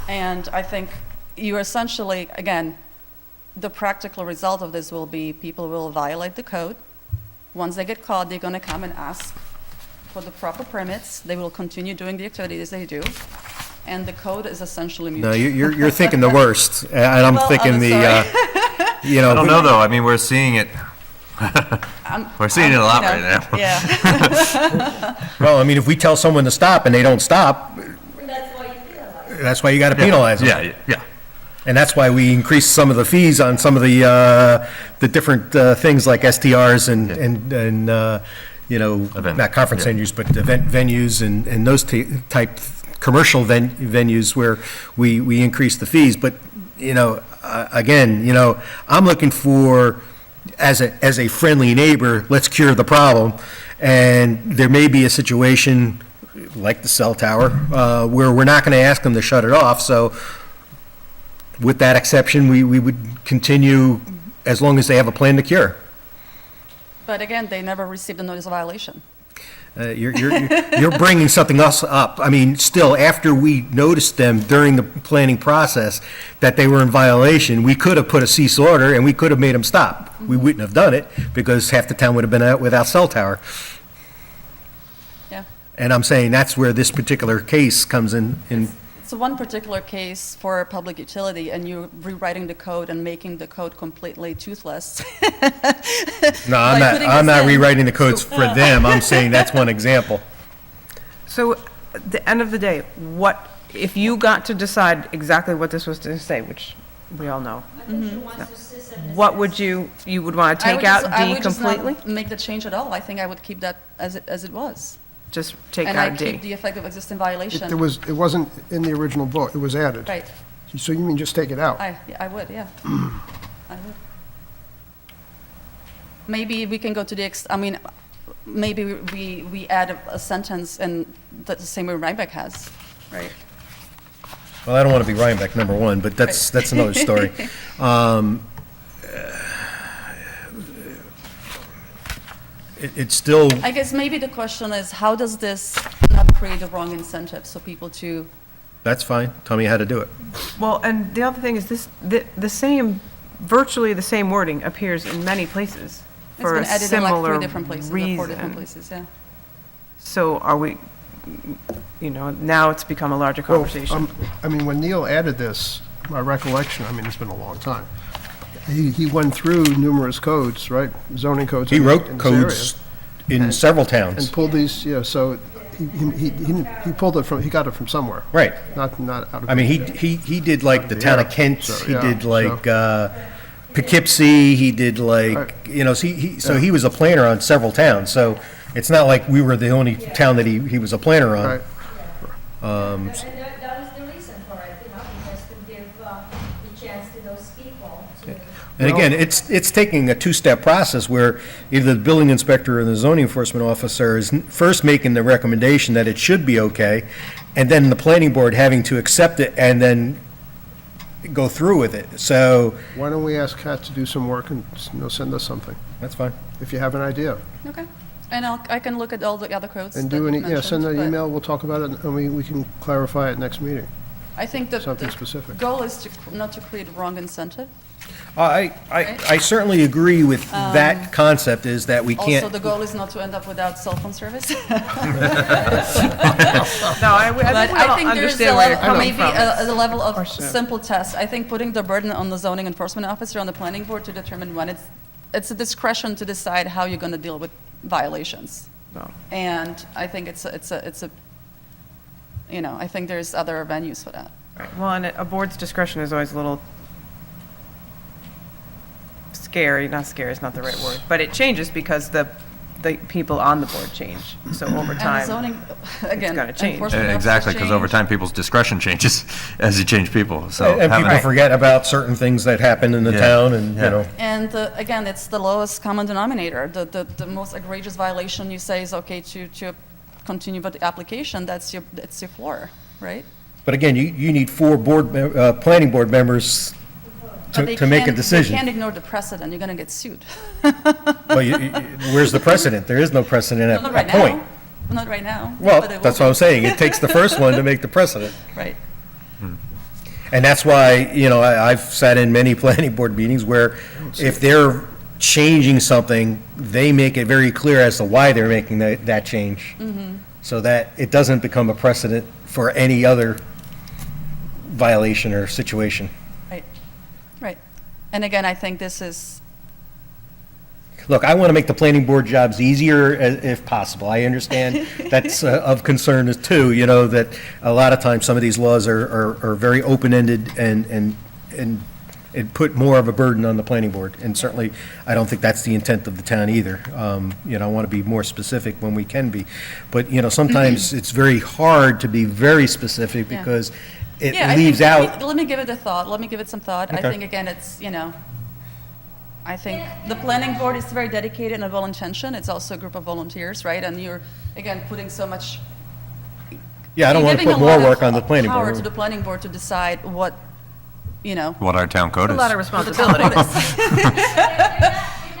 And I think you essentially, again, the practical result of this will be people will violate the code. Once they get caught, they're going to come and ask for the proper permits. They will continue doing the activities they do. And the code is essentially No, mute. you're thinking the worst, and I'm Well, thinking I'm the, sorry. I don't know, though, I mean, we're seeing it, we're seeing it a lot right now. Yeah. well, I mean, if we tell someone to stop and they don't stop, That's why you penalize. that's why you got to penalize them. Yeah. And that's why we increased some of the fees on some of the different things like STRs and Event, not conference yeah. venues, but event venues and those type, commercial venues where we increase the fees. But, again, I'm looking for, as a friendly neighbor, let's cure the problem. And there may be a situation like the cell tower, where we're not going to ask them to shut it off. So with that exception, we would continue as long as they have a plan to cure. But again, they never received a notice of violation. You're bringing something else up. I mean, still, after we noticed them during the planning process that they were in violation, we could have put a cease order and we could have made them stop. We wouldn't have done it because half the town would have been out without cell tower. Yeah. And I'm saying that's where this particular case comes in. So one particular case for a public utility, and you're rewriting the code and making the code completely toothless. No, By putting I'm this not in. rewriting the codes for them. I'm saying that's one example. So, at the end of the day, what, if you got to decide exactly what this was to say, which we all know, I think she wants to cease and what would desist. you would want to take out I D would just not completely? make the change at all. I think I would keep that as it was. Just take And I out keep D. the effect of existing It violation. wasn't in the original vote, it was added. Right. So you mean just take it out? I would, yeah. I would. Maybe we can go to the, maybe we add a sentence and the same way Rhinebeck has, right? Well, I don't want to be Rhinebeck, number one, but that's another story. It's still, I guess maybe the question is, how does this not create the wrong incentive so people to, that's fine. Tell me how to do it. Well, and the other thing is this, the same, virtually the same wording appears in many places it's for been a added in like similar 3 different places, or 4 different reason. places, yeah. So are we, now it's become a larger Well, conversation. when Neil added this, my recollection, it's been a long time. He went through numerous codes, right? Zoning codes. He in wrote this codes in several towns. And pulled these, so he pulled it from, he got it from somewhere. Right. Not out of. I mean, he did like the town of Kent, So, he yeah, did like Poughkeepsie, he did like, so he was a planner on several towns. So it's not like we were the only town that he was a planner on. Right. And that was the reason for it, because to give the chance to those people to. And again, it's taking a two-step process where either the building inspector or the zoning enforcement officer is first making the recommendation that it should be okay, and then the planning board having to accept it and then go through with it. So, Why don't we ask Kat to do some work and, send us something, that's fine. if you have an idea. Okay. And I can look at all the other codes And that do you any, mentioned, send an but email, we'll talk about it, and we can clarify it next meeting, I think that something the specific. goal is not to create wrong incentive. I certainly agree with that concept, is that we Also, can't, the goal is not to end up without cell phone service. No, I But think we I all think there's understand where you're level, coming maybe from. a level of Question. simple test. I think putting the burden on the zoning enforcement officer, on the planning board to determine when it's a discretion to decide how you're going to deal with violations. No. And I think it's a, I think there's other venues for that. Right. Well, and a board's discretion is always a little scary, not scary is not the right word, but it changes because the people on the board change. So over And the time, zoning, again, gotta change. enforcement officers Exactly, because over change. time, people's discretion changes as you change people, so. and having- people forget about certain things that happen in the Yeah. town, and, Yeah. And again, it's the lowest common denominator. The most egregious violation you say is okay to continue with the application, that's your floor, right? But again, you need 4 planning board members But they to make a can't- decision. They can't ignore the precedent, you're going to get sued. Well, where's the precedent? There is no precedent at Not a right point. now, not right now. Well, but it will that's what be. I'm saying. It takes the first one to make the precedent. Right. And that's why, I've sat in many planning board meetings where if they're changing something, they make it very clear as to why they're making that change. So that it doesn't become a precedent for any other violation or situation. Right, right. And again, I think this is, Look, I want to make the planning board jobs easier if possible. I understand that's of concern too, that a lot of times some of these laws are very open-ended and it put more of a burden on the planning board, and certainly, I don't think that's the intent of the town either. You know, I want to be more specific when we can be, but, you know, sometimes it's very hard to be very specific Yeah. because it Yeah, I leaves think- out. Let me give it a thought, let me give it some thought. I Okay. think, again, it's, you know, I think the planning board is very dedicated and well-intentioned. It's also a group of volunteers, right? And you're, again, putting so much. Yeah, I don't you're want to giving put a more lot of work on the planning Power to board. the planning board to decide what, you know. What our town code A is. lot of responsibility.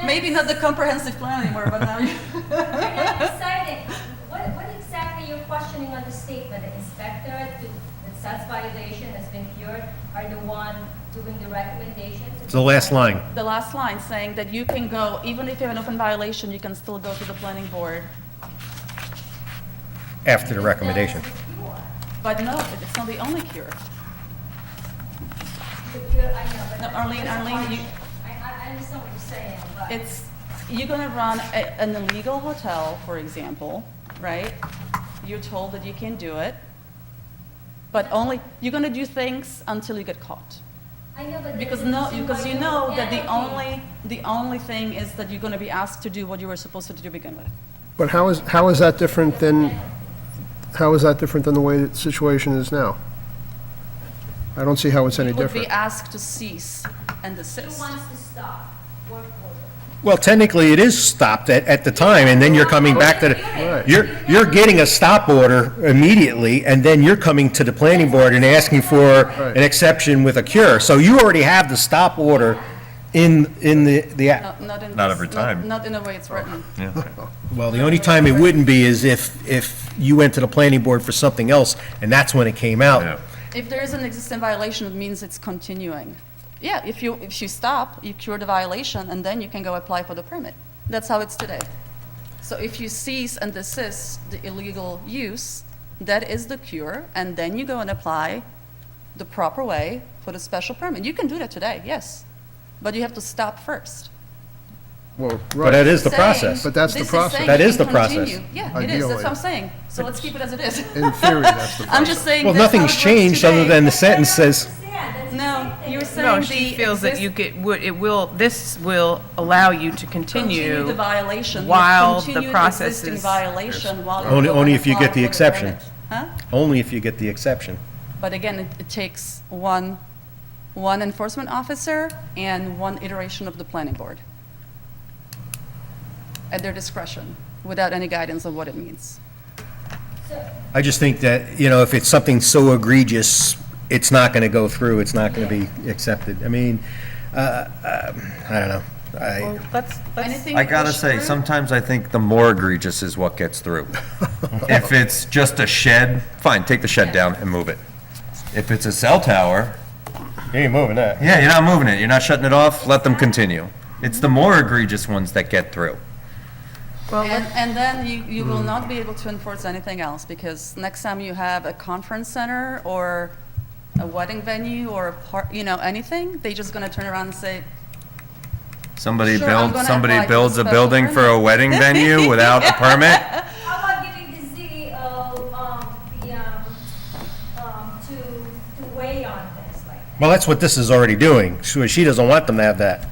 Maybe not the comprehensive plan anymore, but now you. You're not deciding, what exactly you're questioning on the statement? The inspector that says violation has been cured are the one doing the recommendations? It's the last line. The last line saying that you can go, even if you have an open violation, you can still go to the planning board. After the recommendation. That's the cure. But no, it's not the only cure. The cure, I know, but. No, Arlene, you- I understand what you're saying, but. It's, you're gonna run an illegal hotel, for example, right? You're told that you can do it, but only, you're gonna do things until you get caught. I know, but. Because there's a no, reason because why you there's know a that penalty. the only thing is that you're gonna be asked to do what you were supposed to do to begin with. But how is that different than the way the situation is now? I don't see how it's any You would be different. asked to cease and Who desist. wants to stop work order? Well, technically, it is stopped at the time, and then you're coming back to Right. the, you're getting a stop order immediately, and then you're coming to the planning board and asking for Right. an exception with a cure. So you already have the stop order in the, Not in Not this- every time. Not in the way it's written. Yeah. well, the only time it wouldn't be is if you went to the planning board for something else, and that's when it came Yeah. out. If there is an existing violation, it means it's continuing. Yeah, if you stop, you cure the violation, and then you can go apply for the permit. That's how it's today. So if you cease and desist the illegal use, that is the cure, and then you go and apply the proper way for the special permit. You can do that today, yes, but you have to stop first. Well, But that right. is the Saying- process. But that's the this is process. saying That you is can the process. continue. Yeah, it is, that's Ideally. what I'm saying. So let's keep it as it is. In theory, that's the process. I'm just saying Well, that's how nothing's it works changed other today. than the sentence says, Understand, that's the No, same thing. you're saying No, the she feels that exist- you this will allow you to continue the violation. You while the continue process existing is- violation while you Only- go only and if you apply get the for exception. permit. Huh? only if you get the exception. But again, it takes one enforcement officer and one iteration of the planning board at their discretion, without any guidance of what it means. I just think that, you know, if it's something so egregious, it's not going to go through, it's not going to be accepted. I mean, I don't know. Well, let's, Anything I gotta pushed say, through? sometimes I think the more egregious is what gets through. If it's just a shed, fine, take the shed down and move it. If it's a cell tower, You ain't moving that. yeah, you're not moving it, you're not shutting it off, let them continue. It's the more egregious ones that get through. And then you will not be able to enforce anything else, because next time you have a conference center or a wedding venue or a park, you know, anything, they just gonna turn around and say, Somebody Sure, I'm builds, gonna somebody apply for builds a special building for a permit. wedding venue without a permit, How about giving the CEO, to weigh on things like that? Well, that's what this is already doing. So she doesn't want them to have that.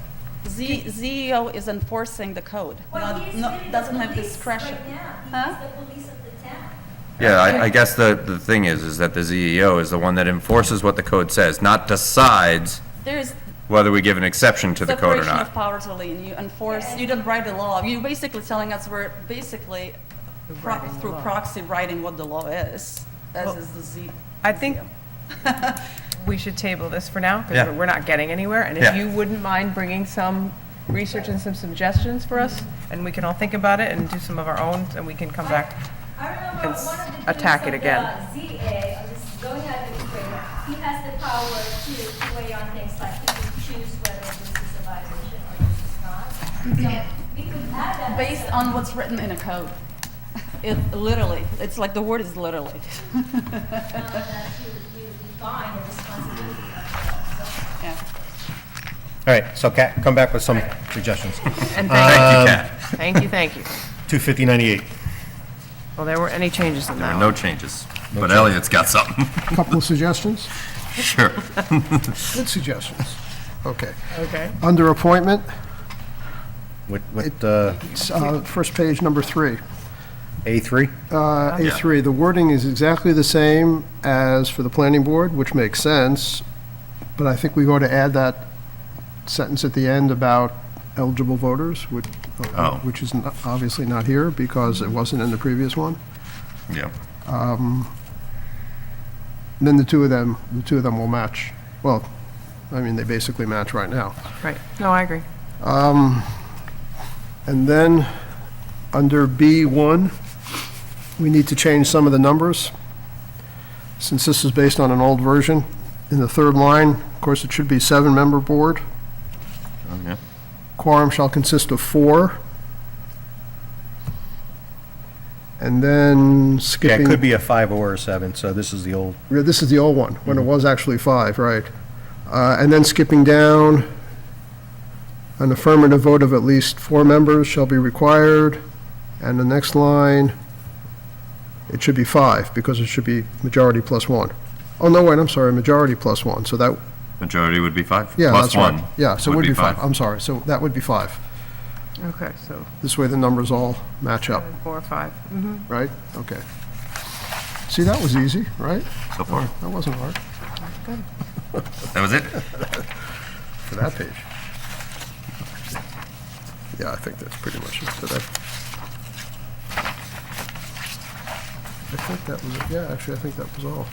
ZEO is enforcing the code, Well, he's not, really the doesn't have police discretion. right now. Huh? He's the police of the town. Yeah, I guess the thing is that the ZEO is the one that enforces what the code says, not decides There's whether we give an exception to the code or separation of not. powers, Arlene. You enforce, you don't write the law. You're basically telling us we're basically through proxy writing what the law is, as is the Z. I think we should table this for now, Yeah. because we're not getting anywhere. And Yeah. if you wouldn't mind bringing some research and some suggestions for us, and we can all think about it and do some of our own, and we can come back. I remember And one of the attack duties it of again. the ZA, or this zoning administrator, he has the power to weigh on things like he can choose whether this is a violation or this is not. So we could add that. Based on what's written in a code. It literally, it's like the word is literally. That you define the responsibility of the Yeah. All right, so Kat, come back with some suggestions. And Thank you, Kat. thank you. 25098. Well, there weren't any changes in There that are one. no changes, but Elliot's got something. Couple of suggestions? Sure. Good suggestions. Okay. Okay. Under appointment, What, it's, first page, number 3. A3? A3, the wording is exactly the same as for the planning board, which makes sense, but I think we ought to add that sentence at the end about eligible voters, Oh. which is obviously not here because it wasn't in the previous one. Yeah. Then the two of them will match. Well, I mean, they basically match right now. Right. No, I agree. And then, under B1, we need to change some of the numbers. Since this is based on an old version, in the third line, of course, it should be 7-member board. Okay. Quorum shall consist of 4. And then Yeah, skipping... it could be a 5 or a 7, so this is the old. Yeah, this is the old one, when it was actually 5, right. And then skipping down, an affirmative vote of at least 4 members shall be required. And the next line, it should be 5, because it should be majority plus 1. Oh, no, wait, I'm sorry, majority plus 1, so that, Majority would be 5. yeah, Plus that's right. 1 Yeah, so it would be 5, I'm sorry, so that would be 5. Okay, so This way the numbers all match up, 4 or 5. right? Okay. See, that was easy, right? So far. That wasn't hard, That was it? for that page. Yeah, I think that's pretty much it today. I think that was, it. Yeah, actually, I think that was all.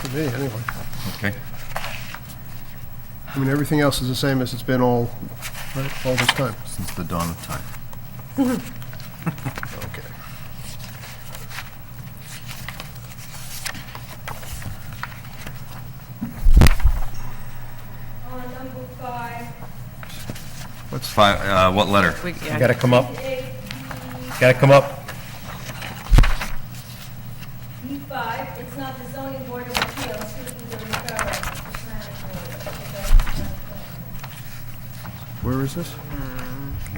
For me, anyway. Okay. I mean, everything else is the same as it's been all this time. Since the dawn of time. Okay. On number 5, What's 5, what letter? We, You yeah, gotta come up, A, gotta come up. B5, it's not the zoning board of appeals, who do the referral, it's the planning board. Where is this?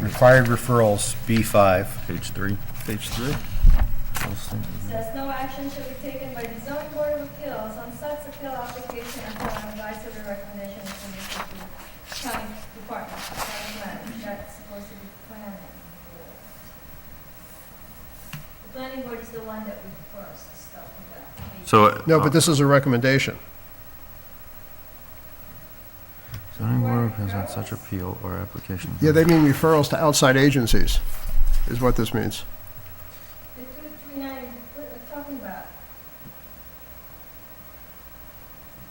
Required referrals, B5. Page 3. Page 3. It says no action shall be taken by the zoning board of appeals on such appeal application until an advisory recommendation is submitted to the county department, county planning, that's supposed to be planning board. The planning board is the one that refers to stuff like that. So. No, but this is a recommendation. Zoning board depends on such appeal or application. Yeah, they mean referrals to outside agencies, is what this means. The 239, what are you talking about?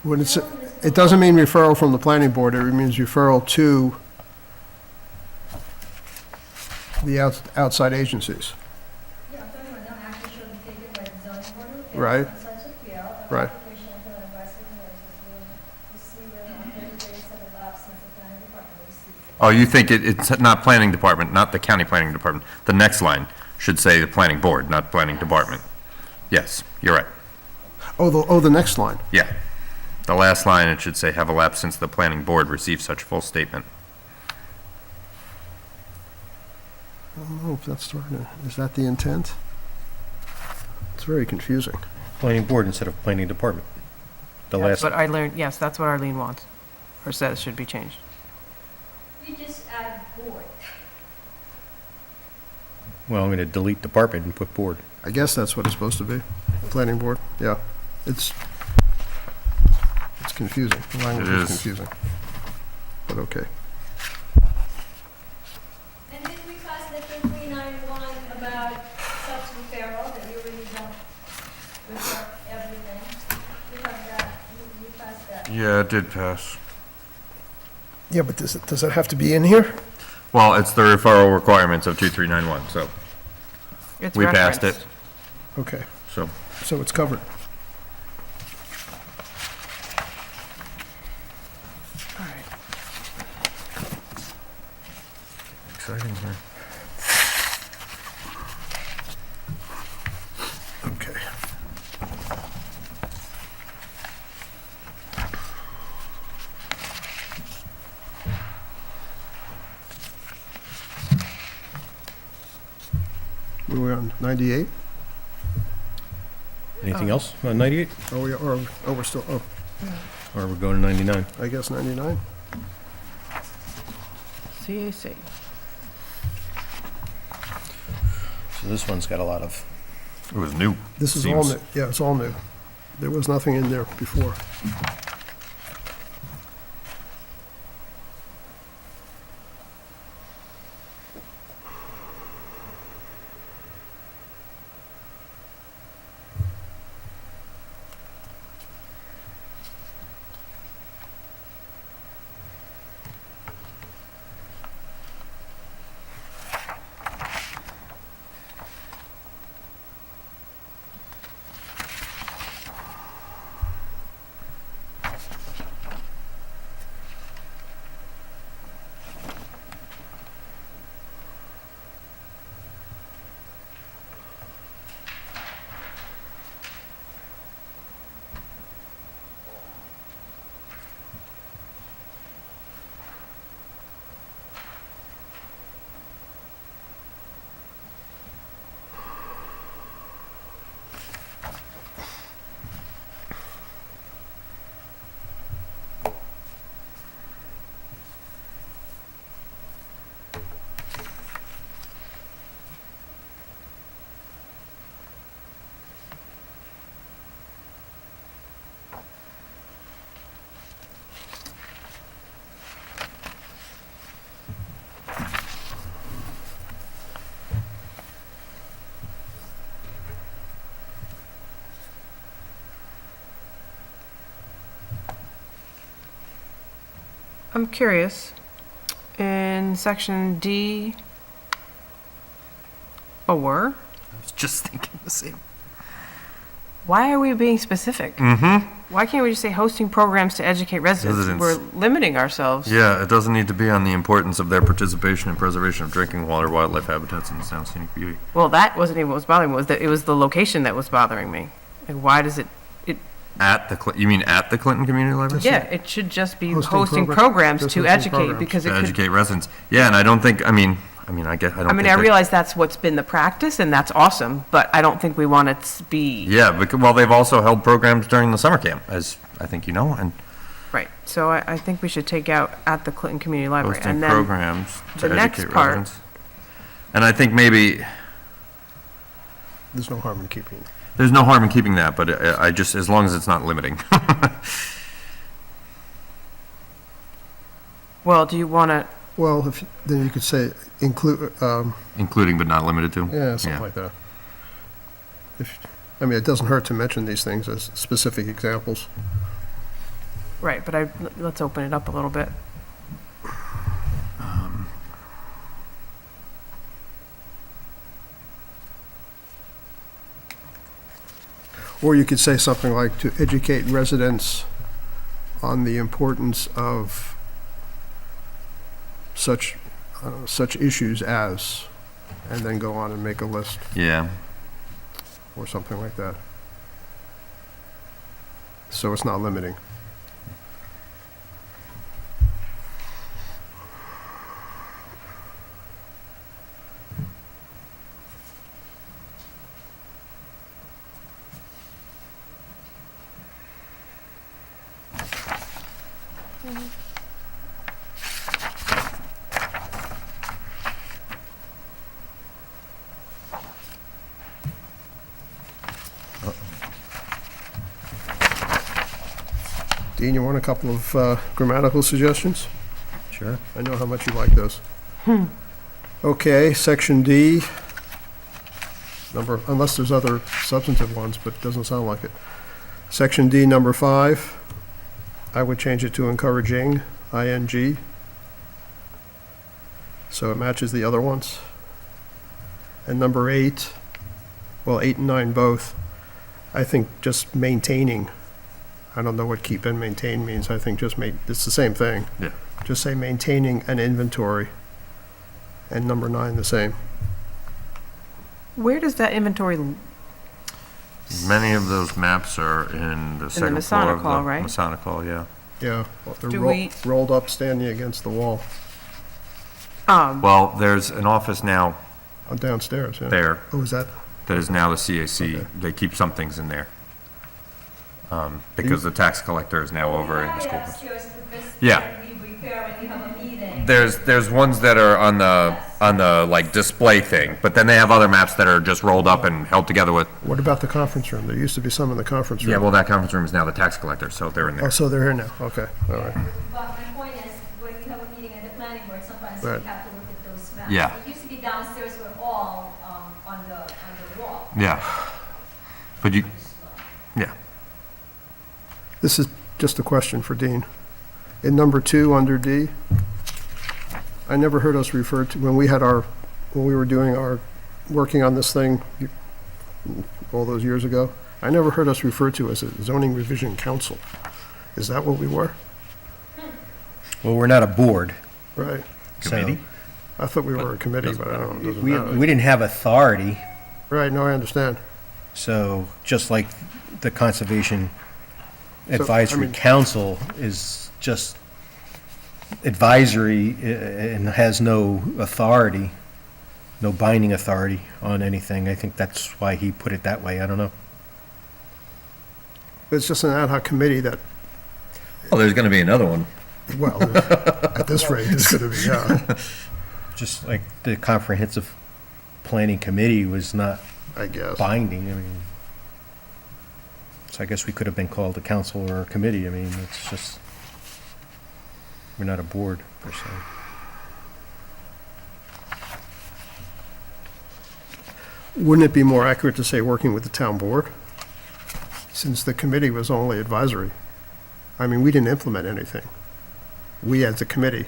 When it's, it doesn't mean referral from the planning board, it means referral to the outside agencies. Yeah, I'm talking about no action shall be taken by the zoning board of appeals. Right. On such appeal, Right. application until an advisory notice will receive it on 30 days of elapsed since the planning department receives it. Oh, you think it's not planning department, not the county planning department. The next line should say the planning board, not planning department. Yes, you're right. Oh, the next line. Yeah. The last line, it should say have elapsed since the planning board received such full statement. I don't know if that's starting to, is that the intent? It's very confusing. Planning board instead of planning department. The that's last, what I learned, yes, that's what Arlene wants, or says should be changed. We just add board. well, I'm gonna delete department and put board. I guess that's what it's supposed to be. Planning board, yeah. It's confusing. The language It is is. confusing. But okay. And did we pass the 2391 about such referral, that you really don't refer everything? We have that, we passed that. Yeah, it did pass. Yeah, but does it have to be in here? Well, it's the referral requirements of 2391, so It's we passed it, referenced. Okay, so. so it's covered. All right. Exciting here. Okay. We were on 98? Anything else on 98? Oh, we're still, Or we're going to 99? I guess 99? CAC. So this one's got a lot of, It was new. This is all Seems- new, yeah, it's all new. There was nothing in there before. I'm curious, in section D, or, I was just thinking the same. why are we being specific? Mm-hmm. Why can't we just say hosting programs to educate residents? Residents. We're limiting ourselves. Yeah, it doesn't need to be on the importance of their participation in preservation of drinking water, wildlife habitats, and sound scenic beauty. Well, that wasn't even what was bothering me, was that it was the location that was bothering me. Like, why does it, You mean at the Clinton Community Library? yeah, it should just be Hosting hosting program- programs just to hosting educate, programs. because To it could, educate residents. Yeah, and I don't think, I don't think. I realize that's what's been the practice, and that's awesome, but I don't think we want it to be, Yeah, because, well, they've also held programs during the summer camp, as I think you know, and right. So I think we should take out at the Clinton Community Library. hosting And then programs to the next educate part- residents. And I think maybe, There's no harm in keeping. there's no harm in keeping that, but I just, as long as it's not limiting. well, do you want to, Well, then you could say include, Including but not limited to. yeah, something like that. It doesn't hurt to mention these things as specific examples. right, but let's open it up a little bit. Or you could say something like to educate residents on the importance of such issues as, and then go on and make a list Yeah. or something like that. So it's not limiting. Dean, you want a couple of grammatical suggestions? sure. I know how much you like those. Okay, section D, unless there's other substantive ones, but it doesn't sound like it. Section D, number 5, I would change it to encouraging, ing. So it matches the other ones. And number 8, well, 8 and 9 both, I think just maintaining. I don't know what keep and maintain means. I think just it's the same thing. Yeah. Just say maintaining an inventory. And number 9, the same. Where does that inventory, Many of those maps are in the second floor Masonic of Hall, the right? Masonic Hall, yeah. Yeah, well, they're Do we- rolled up, standing against the wall, Well, there's an office now downstairs, yeah. there Oh, is that? that is now the CAC. Okay. They keep some things in there. Because the tax collector is now over in the school. Upstairs, because Yeah. we repair when you have a meeting. There's ones that are on the like display thing, but then they have other maps that are just rolled up and held together with. What about the conference room? There used to be some in the conference room. Yeah, well, that conference room is now the tax collector, so they're in Oh, there. so they're here now, okay, all right. But my point is, when we have a meeting at the planning board, sometimes we Right. have to look at those maps. Yeah. It used to be downstairs were all, on the wall. Yeah. But you, yeah. This is just a question for Dean. In number 2, under D, I never heard us refer to, when we were doing our, working on this thing all those years ago, I never heard us referred to as a zoning revision council. Is that what we were? Well, we're not a board. Right. so Committee? I thought we were a committee, but I don't, it doesn't We matter. didn't have authority, Right, no, I understand. so just like the Conservation I Advisory mean- Council is just advisory and has no authority, no binding authority on anything. I think that's why he put it that way. I don't know. It's just an ad hoc committee that, Well, there's gonna be another one. well, at this rate, it's going to be, yeah, Just like the Comprehensive Planning Committee was not I guess. binding, I mean. So I guess we could have been called a council or a committee. I mean, it's just, we're not a board per se. Wouldn't it be more accurate to say working with the town board? Since the committee was only advisory. I mean, we didn't implement anything. We, as a committee,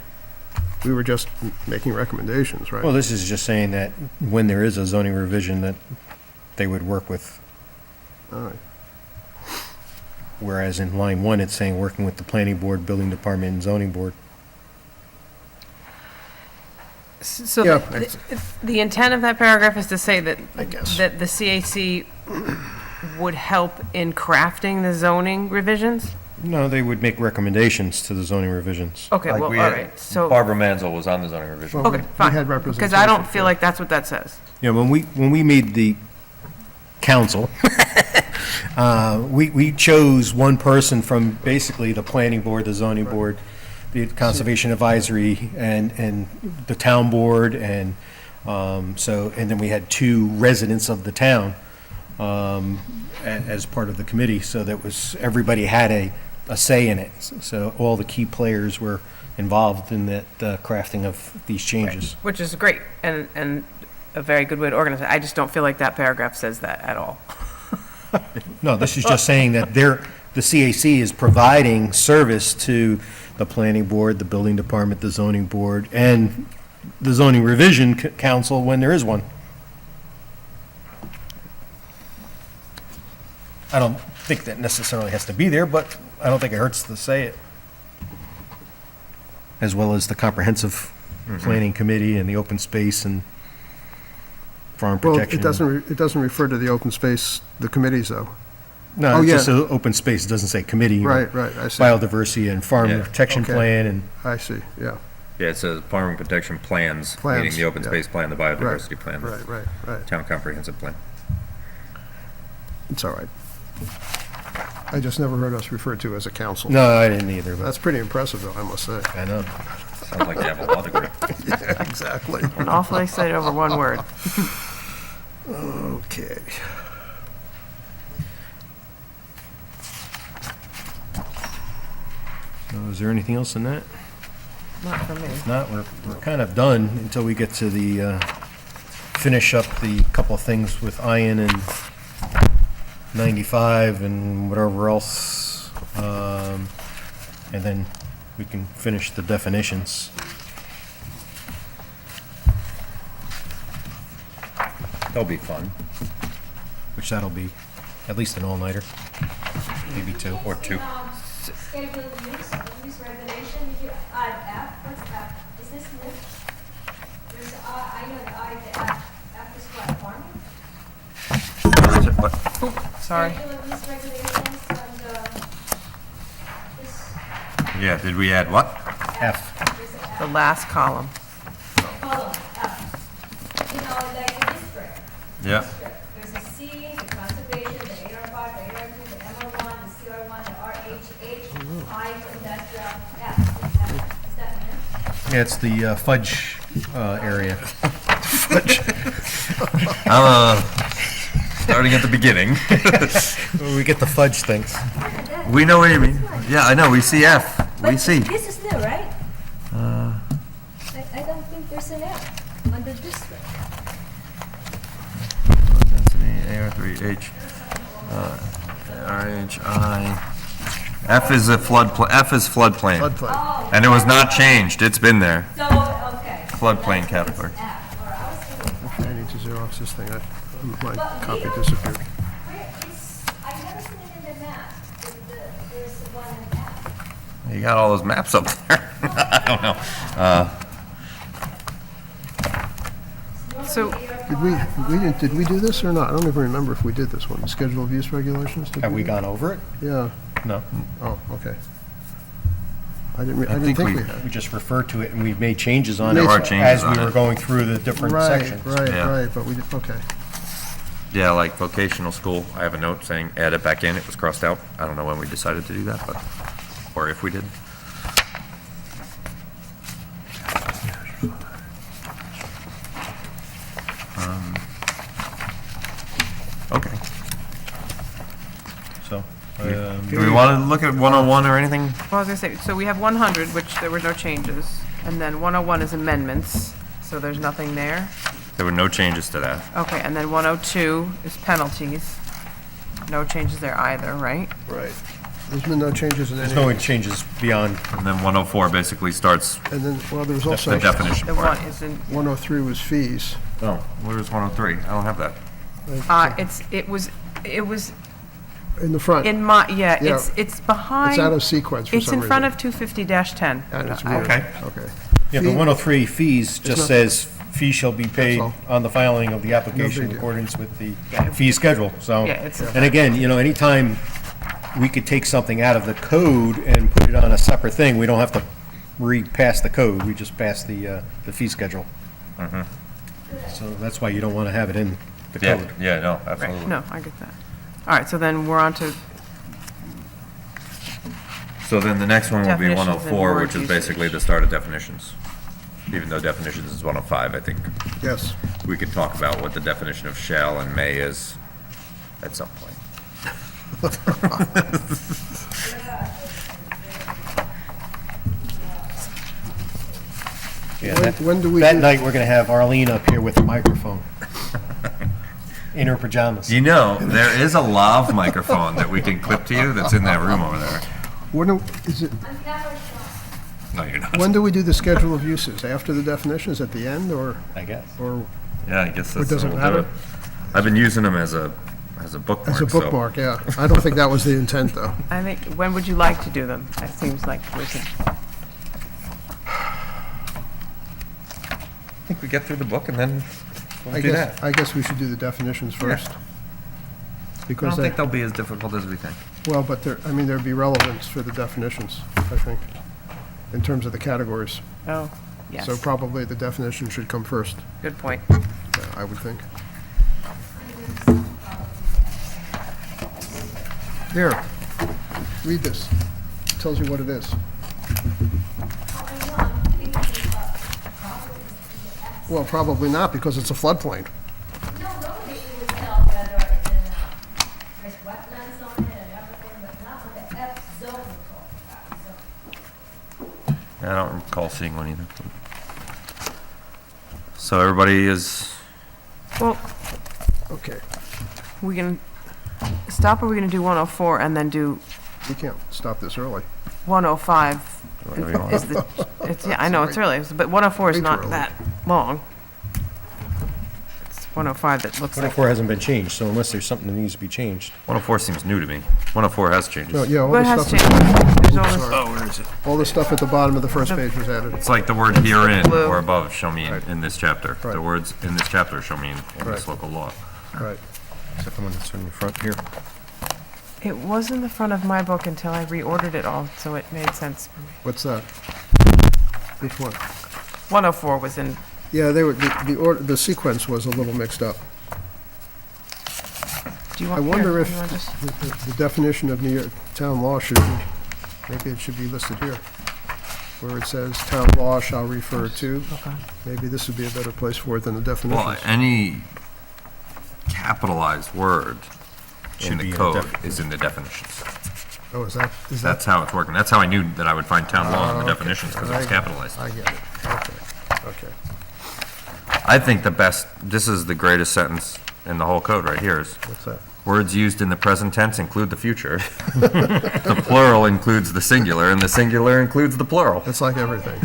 we were just making recommendations, right? Well, this is just saying that when there is a zoning revision, that they would work with, All right. whereas in line 1, it's saying working with the planning board, building department, and zoning board. So Yeah, the intent of that paragraph is to say that, I guess. that the CAC would help in crafting the zoning revisions? No, they would make recommendations to the zoning revisions. Okay, Like well, all we had- right, so, Barbara Mansell was on the zoning revision. Well, okay, we fine. had Because I don't representation, feel yeah. like that's what that says. You know, when we made the council, we chose one person from basically the planning board, the zoning board, the conservation advisory, and the town board, and and then we had 2 residents of the town as part of the committee, so that was, everybody had a say in it. So all the key players were involved in that crafting of these changes. Which is great, and a very good way to organize it. I just don't feel like that paragraph says that at all. No, this is just saying that the CAC is providing service to the planning board, the building department, the zoning board, and the zoning revision council when there is one. I don't think that necessarily has to be there, but I don't think it hurts to say it. As well as the comprehensive planning committee and the open space and farm Well, protection. it doesn't refer to the open space, the committees, though. No, Oh, it's yeah. just open space, it doesn't say committee. Right, I see. Biodiversity and farm Yeah. protection Okay. plan and, I see, yeah. Yeah, it says farming protection plans, Plans, meaning the open yeah. space plan, the biodiversity plan, the Right. town comprehensive plan. It's all right. I just never heard us referred to as a council. no, I didn't either, but That's pretty impressive, though, I must say. I know. Sounds like you have a law degree. Yeah, exactly. An awfully excited over one word. Okay. So is there anything else in that? Not for me. If not, we're kind of done until we get to the, finish up the couple of things with Ian and 95 and whatever else. And then we can finish the definitions. That'll be fun. Which that'll be at least an all-nighter, maybe 2. Or 2. Schedule use regulation, did you add F, what's F? Is this new? There's, I know the F is what, farming? Sorry. Schedule use regulations and, this, Yeah, did we add what? F. there's an F. The last column. Column, F. You know, like the district. Yeah. District. There's a C, the conservation, the AR5, the AR2, the MR1, the CR1, I, and that's F, is that it? Yeah, it's the fudge area. Starting at the beginning. We get the fudge things. We know what you mean. Yeah, I know, we see F. We But see. this is new, right? I don't think there's an F under district. Density, AR3H, RHI. F is a F is floodplain. Floodplain. Oh, And it was not changed, it's been there. so, okay. Floodplain category. F, or I was thinking, I need to Xerox this thing. My But we copy don't- disappeared. where is, I've never seen it in the map, there's one in F. You got all those maps up there. I don't know. So, Did we do this or not? I don't even remember if we did this one, schedule of use regulations. Did Have we do- gone over it? Yeah, No. oh, okay. I didn't think think we- we had. We just referred to it and we've made changes on There it are changes as we on were it. going through the different Right, sections. right, Yeah. right, but we, okay. Yeah, like vocational school, I have a note saying add it back in, it was crossed out. I don't know when we decided to do that, but, or if we did. Okay. So, Do we want to look at 101 or anything? well, I was gonna say, so we have 100, which there were no changes, and then 101 is amendments, so there's nothing there. There were no changes to that. Okay, and then 102 is penalties. No changes there either, right? Right. There's been no changes in there's any, no changes beyond, And then 104 basically starts and then, well, there was the also, definition The part. one is in, 103 was fees. Oh, where's 103? I don't have that. it was In the front. in my, yeah, Yeah. it's behind. It's out of sequence for It's some in reason. front of 250-10. That is I- weird. Okay. Okay. yeah, but Fee- 103 fees just not- says fees shall be paid all. on the filing of the application in deal. accordance with the fee schedule, so. Yeah, it's- And again, anytime we could take something out of the code and put it on a separate thing, we don't have to repass the code, we just pass the fee schedule. So that's why you don't want to have it in the Yeah, code. yeah, no, Right, absolutely. no, I get that. All right, so then we're on to, So then the next one will be Definitions and 104, word which is basically usage. the start of definitions. Even though definitions is 105, I think Yes. we could talk about what the definition of shall and may is at some point. Yeah, When- that- when do we That do- night, we're going to have Arlene up here with a microphone. In her pajamas. You know, there is a lav microphone that we can clip to you that's in that room over there. Is it, I'm never sure. No, you're not. when do we do the schedule of uses? After the definitions, at the end, or, I guess. Yeah, I guess that's. doesn't we'll do matter? it. I've been using them as a bookmark. as a so- bookmark, yeah. I don't think that was the intent, though. I think, when would you like to do them? It seems like we could, I think we get through the book and then we'll I do guess, that. I guess we should do the definitions first. I Because don't they, think they'll be as difficult as we think. well, but there, I mean, there'd be relevance for the definitions, I think, in terms of the categories. oh, yes, So probably the definition should come first, good point. I would think. Here, read this. It tells you what it is. Well, probably not, because it's a floodplain. No, normally we would tell whether it's in, there's wetlands on it and everything, but not on the F zone we're talking about, so. Yeah, I don't recall seeing one either. So everybody is, Well, Okay, we can stop, or we're gonna do 104 and then do we can't stop this early. 105? whatever you want. Is the, it's, yeah, I know, it's early, but 104 is Way too not early. that long. It's 105 that looks like, 104 hasn't been changed, so unless there's something that needs to be changed. 104 seems new to me. 104 has changes. No, yeah, all what the has stuff, changed? There's all this, sorry. where is it? All the stuff at the bottom of the first page was added. It's like the word herein blue. or above shall mean in this chapter. The Right. words in this chapter shall mean in this Right. local law. Right. Except the one that's in the front here. it was in the front of my book until I reordered it all, so it made sense for me. What's that? Which one? 104 was in, Yeah, they were, the sequence was a little mixed up. do you I want, wonder here, if you want just- the definition of New York town law should be Maybe it should be listed here, where it says town law shall refer to. Okay. Maybe this would be a better place for it than the Well, definitions. any capitalized word in Should be the in the code def- is in the definitions. Oh, is that? That's how it's working. That's how I knew that I would find town law in the Okay. definitions, because it was capitalized. I get it. Okay, okay. I think the best, this is the greatest sentence in the whole code right here is, What's that? words used in the present tense include the future. The plural includes the singular, and the singular includes the plural. It's like everything.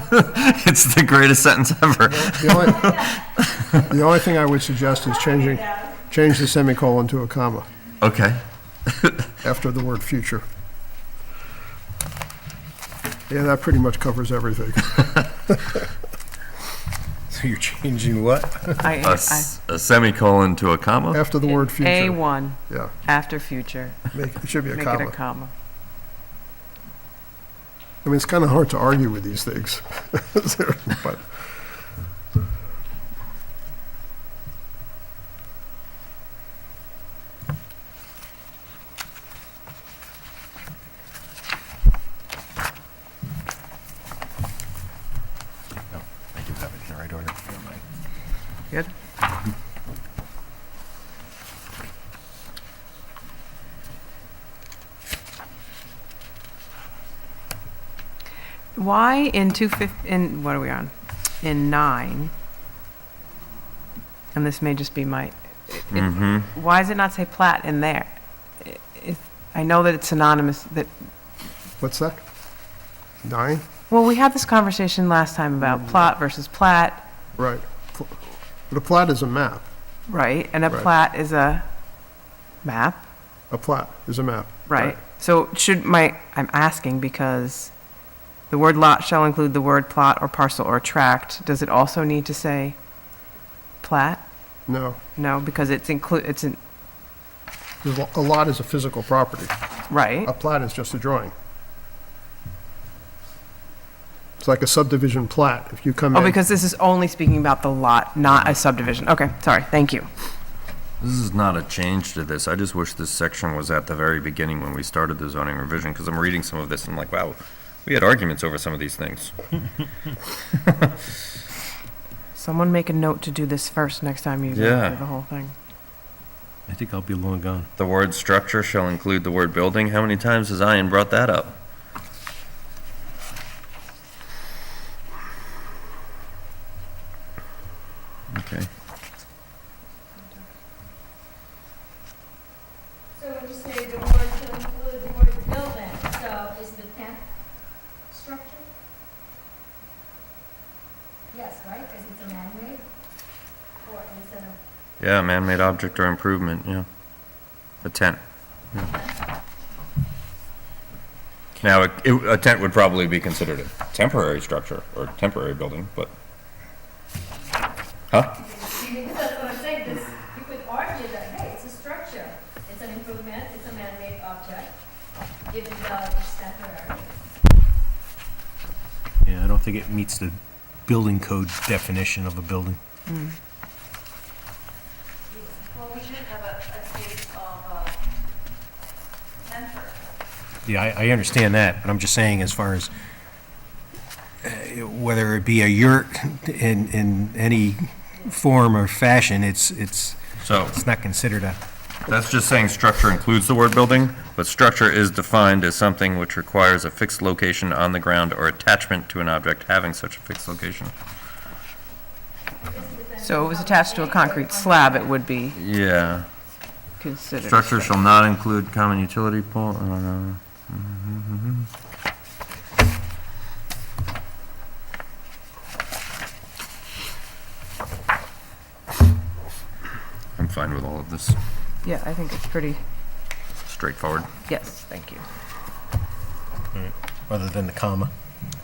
It's the greatest sentence ever. The only thing I would suggest is change the semicolon to a comma Okay. after the word future. Yeah, that pretty much covers everything. So you're changing what? A semicolon to a comma? After the word future. A1 Yeah, after future, it should be a make it a comma. comma. I mean, it's kind of hard to argue with these things. But I do have it in the right order. Never mind. Good? Why in what are we on? In 9, and this may just be my, why does it not say plat in there? I know that it's synonymous, that, what's that? 9? well, we had this conversation last time about plot versus plat, Right. But a plat is a map. right? And a Right. plat is a map. A plat is a map. Right. So I'm asking because the word lot shall include the word plot or parcel or tract. Does it also need to say plat? No, No, because it's a lot is a physical property. right. A plat is just a drawing. It's like a subdivision plat. If you come in. Oh, because this is only speaking about the lot, not a subdivision. Okay, sorry, thank you. This is not a change to this. I just wish this section was at the very beginning when we started the zoning revision, because I'm reading some of this and I'm like, wow, we had arguments over some of these things. Someone make a note to do this first next time you go Yeah. through the whole thing. I think I'll be long gone. The word structure shall include the word building. How many times has Ian brought that up? Okay. So when you say the word to include the word building, so is the tent structure? Yes, right, because it's a man-made? Or is it a? Yeah, man-made object or improvement, yeah. A tent. Yeah. Now, a tent would probably be considered a temporary structure or temporary building, but, huh? That's what I'm saying, this, you could argue that, hey, it's a structure, it's an improvement, it's a man-made object, even though it's temporary. Yeah, I don't think it meets the building code definition of a building. Well, we did have a case of temper. Yeah, I understand that, but I'm just saying as far as whether it be a yurt in any form or fashion, it's So, not considered a, that's just saying structure includes the word building, but structure is defined as something which requires a fixed location on the ground or attachment to an object having such a fixed location. So it was attached to a concrete slab, it would be Yeah. considered. Structure shall not include common utility pole. I'm fine with all of this. Yeah, I think it's pretty, Straightforward. yes, thank you. other than the comma.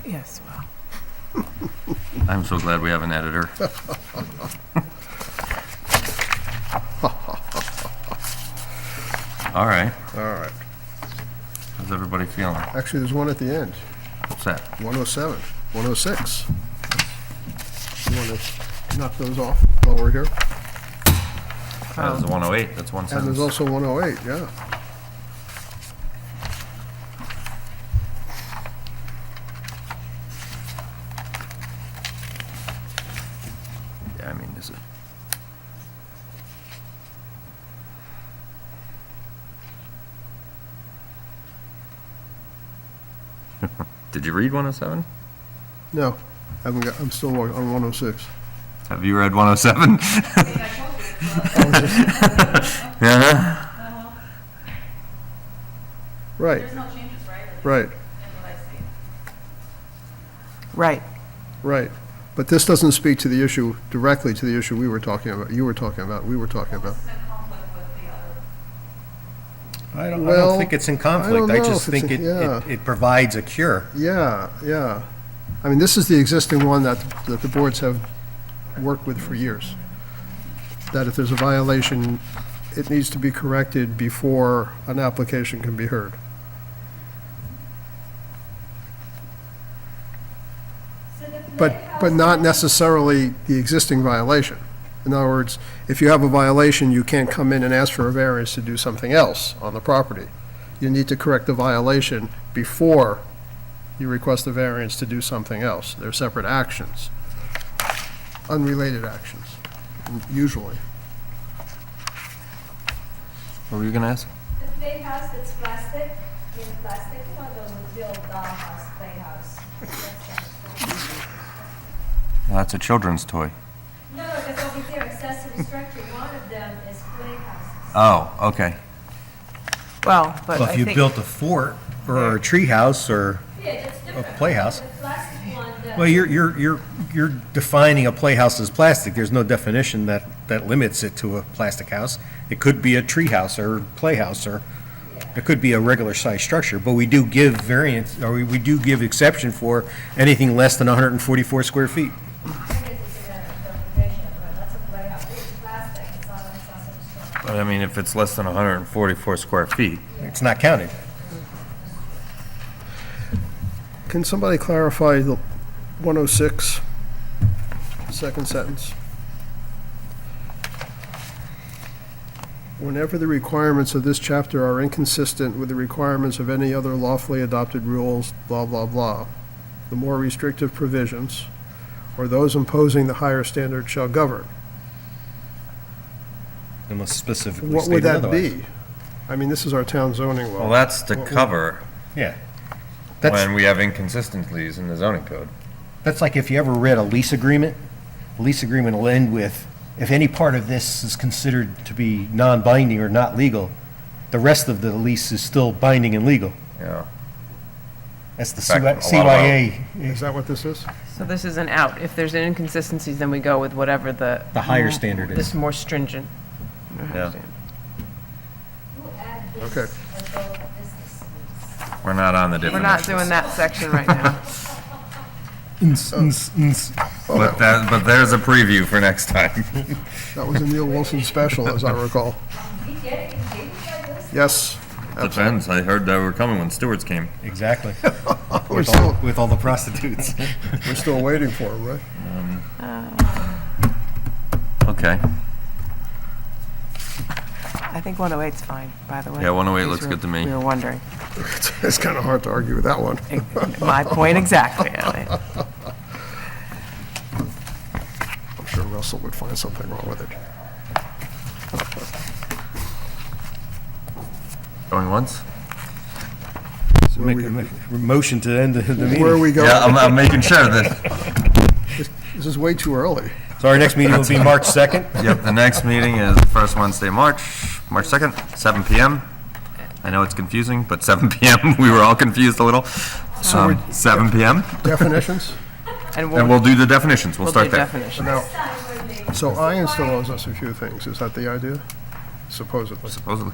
Yes, well. I'm so glad we have an editor. All right. All right. How's everybody feeling? Actually, there's one at the end, What's that? 107, 106. You want to knock those off while we're here? That was a 108. That's one And there's sentence. also 108, yeah. Did you read 107? No, I'm still on 106. Have you read 107? Yeah. Right, no changes, right? right, Right. right. But this doesn't speak to the issue, directly to the issue we were talking about, you were talking about, we were talking about. I Well, don't think it's in I conflict. don't I know just if it's think in- yeah. it provides a cure. Yeah, yeah. I mean, this is the existing one that the boards have worked with for years. That if there's a violation, it needs to be corrected before an application can be heard. So the But playhouse not is- necessarily the existing violation. In other words, if you have a violation, you can't come in and ask for a variance to do something else on the property. You need to correct the violation before you request a variance to do something else. They're separate actions, unrelated actions, usually. What were you gonna ask? The playhouse that's plastic, plastic, you know, the real dollhouse playhouse. That's a children's toy. No, because over here, accessory structure, one of them is playhouses. Oh, okay. Well, but Well, I if you think, built a fort or a treehouse or, Yeah, that's different. playhouse. The plastic one, the. well, you're defining a playhouse as plastic. There's no definition that limits it to a plastic house. It could be a treehouse or playhouse, or it could be a regular size structure, but we do give variance, or we do give exception for anything less than 144 square feet. I guess it's a matter of interpretation, but that's a playhouse. It's plastic, it's not an accessory structure. But I mean, if it's less than 144 square feet, It's not counted. Can somebody clarify the 106, second sentence? Whenever the requirements of this chapter are inconsistent with the requirements of any other lawfully adopted rules, blah, blah, blah, the more restrictive provisions, or those imposing the higher standard shall govern. Unless specifically What would stated that otherwise. be? I mean, this is our town zoning law. well, that's to What- cover Yeah. That's, when we have inconsistencies in the zoning code. that's like if you ever read a lease agreement. A lease agreement will end with, if any part of this is considered to be non-binding or not legal, the rest of the lease is still binding and legal. Yeah. That's the In fact, a lot of CYA, Is that what this is? so this is an out. If there's an inconsistencies, then we go with whatever the. The higher standard is. This more stringent. Yeah. Who add this Okay. as though a business use? We're not on the We're definitions. not doing that section right now. But there's a preview for next time. That was a Neil Wilson special, as I recall. Did you get it in like this? Yes. Depends. I heard they were coming when Stewart's came. exactly. We're still, With all the prostitutes. we're still waiting for him, right? Okay. I think 108's fine, by the way. Yeah, 108 In case looks good to me. We were wondering. It's kind of hard to argue with that one. My point exactly, Elliot. I'm sure Russell would find something wrong with it. Going once? Make a motion to end the meeting. Where are we going? Yeah, I'm making sure that, This is way too early. So our next meeting will be March 2nd. yep, the next meeting is the first Wednesday, March 2nd, 7 PM. I know it's confusing, but 7 PM, we were all confused a little. 7 PM, Definitions? And and we'll do the definitions. We'll we'll start do there. definition. Now, This time we're making so Ian still owes us a few things. Is that the idea? Supposedly. Supposedly.